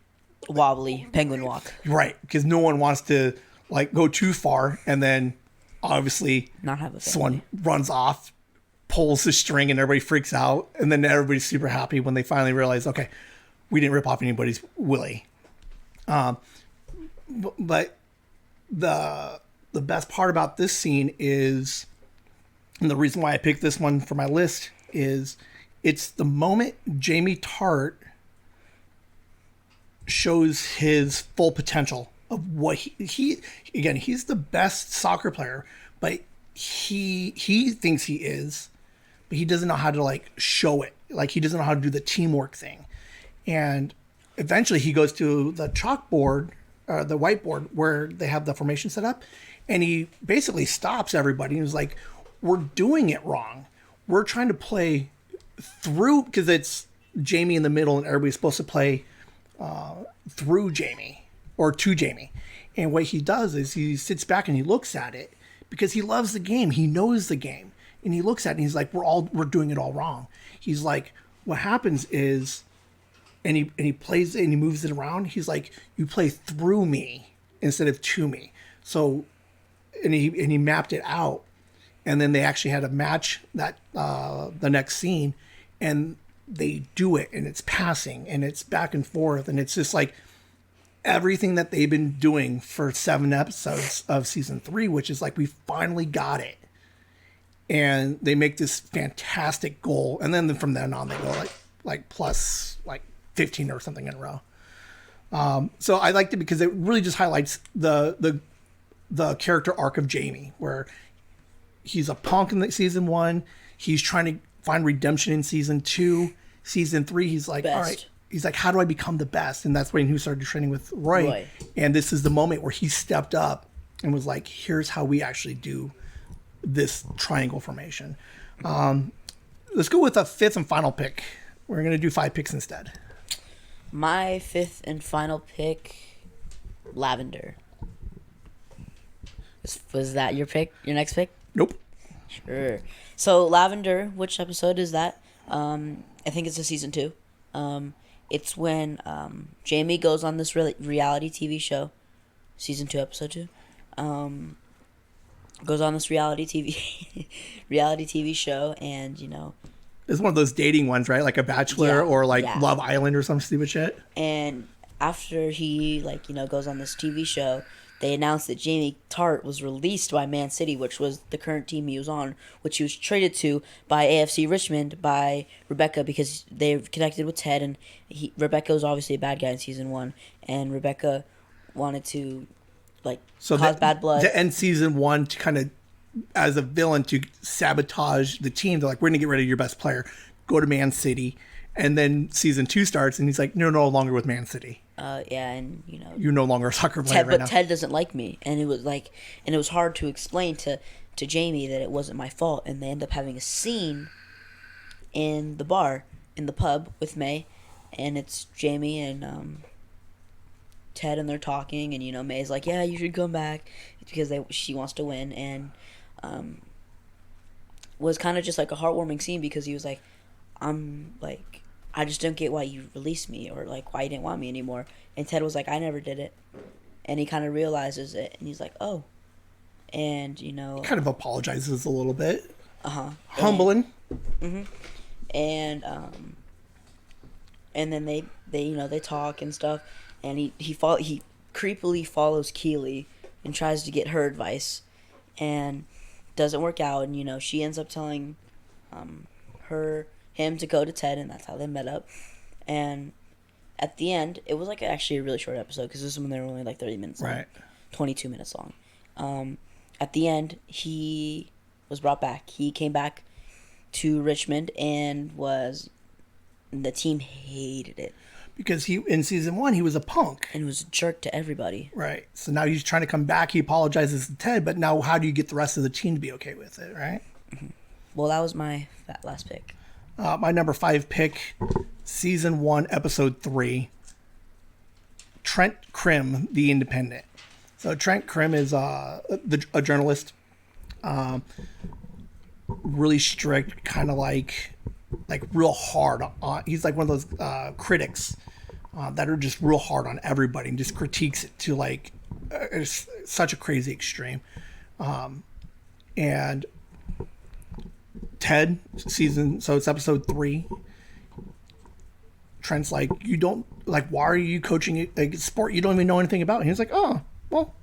Wobbly penguin walk. right, because no one wants to like go too far, and then obviously Not have a family. someone runs off, pulls the string, and everybody freaks out, and then everybody's super happy when they finally realize, okay, we didn't rip off anybody's willy. But the best part about this scene is, and the reason why I picked this one for my list is, it's the moment Jamie Tart shows his full potential of what he again, he's the best soccer player, but he thinks he is, but he doesn't know how to like show it. Like, he doesn't know how to do the teamwork thing. And eventually he goes to the chalkboard, the whiteboard where they have the formation set up, and he basically stops everybody and is like, we're doing it wrong. We're trying to play through, because it's Jamie in the middle and everybody's supposed to play through Jamie or to Jamie. And what he does is he sits back and he looks at it because he loves the game. He knows the game, and he looks at it and he's like, we're doing it all wrong. He's like, what happens is, and he plays it and he moves it around. He's like, you play through me instead of to me. So, and he mapped it out, and then they actually had a match that the next scene, and they do it, and it's passing and it's back and forth, and it's just like everything that they've been doing for 7 episodes of season 3, which is like, we finally got it. and they make this fantastic goal, and then from then on they go like plus like 15 or something in a row. So I liked it because it really just highlights the character arc of Jamie, where he's a punk in season 1, he's trying to find redemption in season 2, season 3 he's like, all right, he's like, how do I become the best? And that's when he started training with Roy. And this is the moment where he stepped up and was like, here's how we actually do this triangle formation. Let's go with a 5th and final pick. We're going to do 5 picks instead. My 5th and final pick, Lavender. Was that your pick? Your next pick? Nope. Sure. So Lavender, which episode is that? I think it's a season 2. It's when Jamie goes on this reality TV show. Season 2, episode 2. Goes on this reality TV show, and it's one of those dating ones, right? Like a Bachelor or like Love Island or some stupid shit. And after he goes on this TV show, they announced that Jamie Tart was released by Man City, which was the current team he was on, which he was traded to by AFC Richmond by Rebecca because they've connected with Ted, and Rebecca was obviously a bad guy in season 1, and Rebecca wanted to cause bad blood. To end season 1 to kind of, as a villain, to sabotage the team. They're like, we're going to get rid of your best player. Go to Man City. And then season 2 starts, and he's like, "You're no longer with Man City." And you're no longer a soccer player right now. But Ted doesn't like me, and it was hard to explain to Jamie that it wasn't my fault. And they end up having a scene in the bar, in the pub with May, and it's Jamie and Ted, and they're talking, and May's like, "Yeah, you should come back," because she wants to win, and was kind of just like a heartwarming scene because he was like, I just don't get why you released me, or why you didn't want me anymore. And Ted was like, I never did it. And he kind of realizes it, and he's like, oh. And, He kind of apologizes a little bit. Humbling. And then they talk and stuff, and he creepily follows Keely and tries to get her advice, and doesn't work out. And, she ends up telling him to go to Ted, and that's how they met up. And at the end, it was actually a really short episode because this is when they were only 30 minutes long, 22 minutes long. At the end, he was brought back. He came back to Richmond, and the team hated it because in season 1 he was a punk and was a jerk to everybody. Right. So now he's trying to come back. He apologizes to Ted, but now how do you get the rest of the team to be okay with it? Right. Well, that was my last pick. My number 5 pick, season 1, episode 3, Trent Crimm, The Independent. So Trent Crimm is a journalist, really strict, kind of like real hard on. He's like one of those critics that are just real hard on everybody and just critiques it to it's such a crazy extreme. And Ted so it's episode 3. Trent's like, you don't why are you coaching a sport you don't even know anything about? And he's like, oh, well,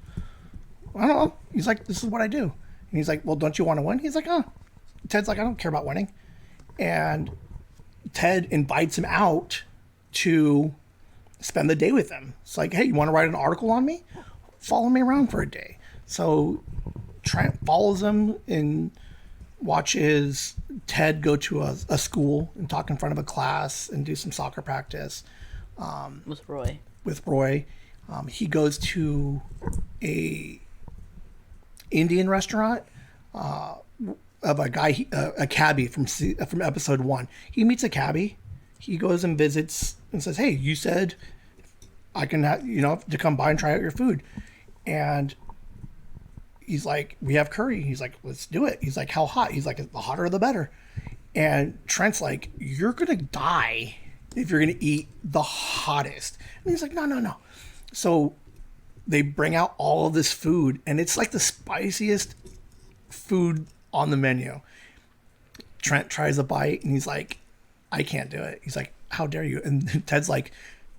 I don't know. He's like, this is what I do. And he's like, well, don't you want to win? He's like, oh. Ted's like, I don't care about winning. And Ted invites him out to spend the day with him. It's like, hey, you want to write an article on me? Follow me around for a day. So Trent follows him and watches Ted go to a school and talk in front of a class and do some soccer practice. With Roy. He goes to a Indian restaurant of a guy, a cabbie from episode 1. He meets a cabbie. He goes and visits and says, hey, you said I can have, to come by and try out your food. And he's like, we have curry. He's like, let's do it. He's like, how hot? He's like, the hotter the better. And Trent's like, you're going to die if you're going to eat the hottest. And he's like, no. So they bring out all of this food, and it's like the spiciest food on the menu. Trent tries a bite, and he's like, I can't do it. He's like, how dare you? And Ted's like,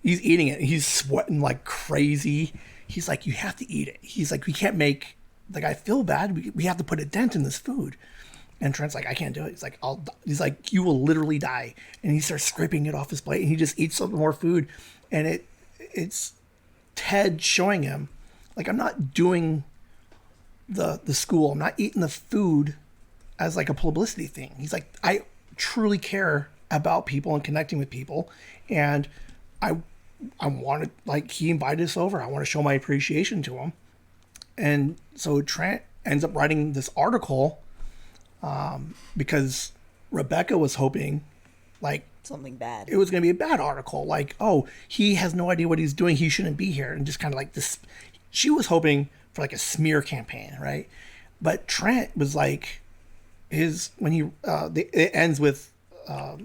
he's eating it. He's sweating like crazy. He's like, you have to eat it. He's like, we can't make the guy feel bad. We have to put a dent in this food. And Trent's like, I can't do it. He's like, he's like, you will literally die. And he starts scraping it off his plate, and he just eats some more food. And it's Ted showing him, like, I'm not doing the school. I'm not eating the food as like a publicity thing. He's like, I truly care about people and connecting with people. And I wanted, like, he invited us over. I want to show my appreciation to him. And so Trent ends up writing this article because Rebecca was hoping, like, something bad. It was going to be a bad article. Like, oh, he has no idea what he's doing. He shouldn't be here. And just kind of like this. She was hoping for like a smear campaign, right? But Trent was like, it ends with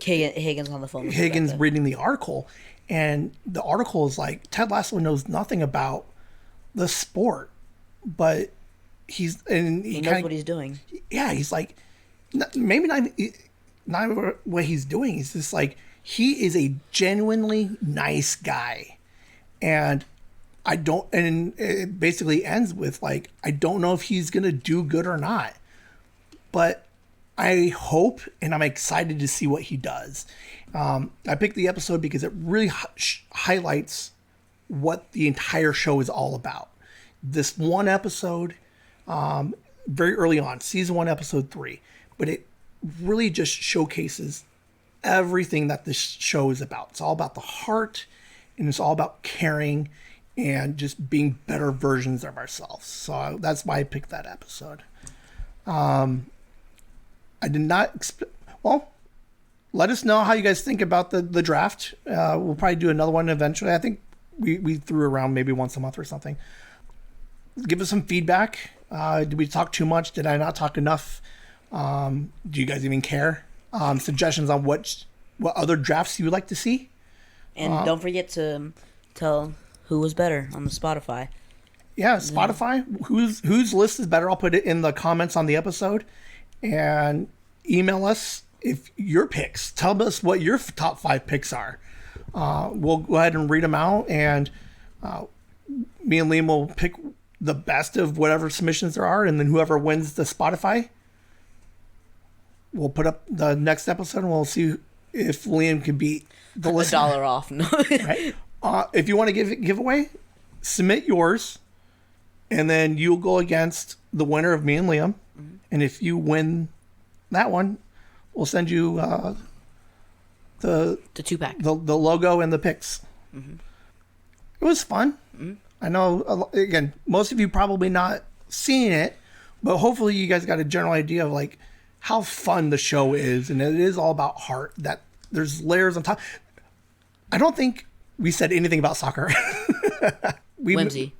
Higgins on the phone. Higgins reading the article. And the article is like, Ted Lasso knows nothing about the sport, but he knows what he's doing. Yeah, he's like, maybe not what he's doing. He's just like, he is a genuinely nice guy. And it basically ends with like, I don't know if he's going to do good or not, but I hope, and I'm excited to see what he does. I picked the episode because it really highlights what the entire show is all about. This one episode, very early on, season 1, episode 3, but it really just showcases everything that this show is about. It's all about the heart, and it's all about caring and just being better versions of ourselves. So that's why I picked that episode. I did not well, let us know how you guys think about the draft. We'll probably do another one eventually. I think we threw around maybe once a month or something. Give us some feedback. Did we talk too much? Did I not talk enough? Do you guys even care? Suggestions on what other drafts you would like to see? And don't forget to tell who was better on the Spotify. Yeah, Spotify. Whose list is better? I'll put it in the comments on the episode. And email us if your picks. Tell us what your top 5 picks are. We'll go ahead and read them out, and me and Liam will pick the best of whatever submissions there are, and then whoever wins the Spotify, we'll put up the next episode, and we'll see if Liam can beat the listener. $1 off. No. Right? If you want to give a giveaway, submit yours, and then you'll go against the winner of me and Liam. Mm-hmm. And if you win that one, we'll send you the 2-pack, the logo and the pics. Mm-hmm. It was fun. Mm-hmm. I know, again, most of you probably not seen it, but hopefully you guys got a general idea of like how fun the show is, and it is all about heart. That there's layers on top. I don't think we said anything about soccer. Whimsy.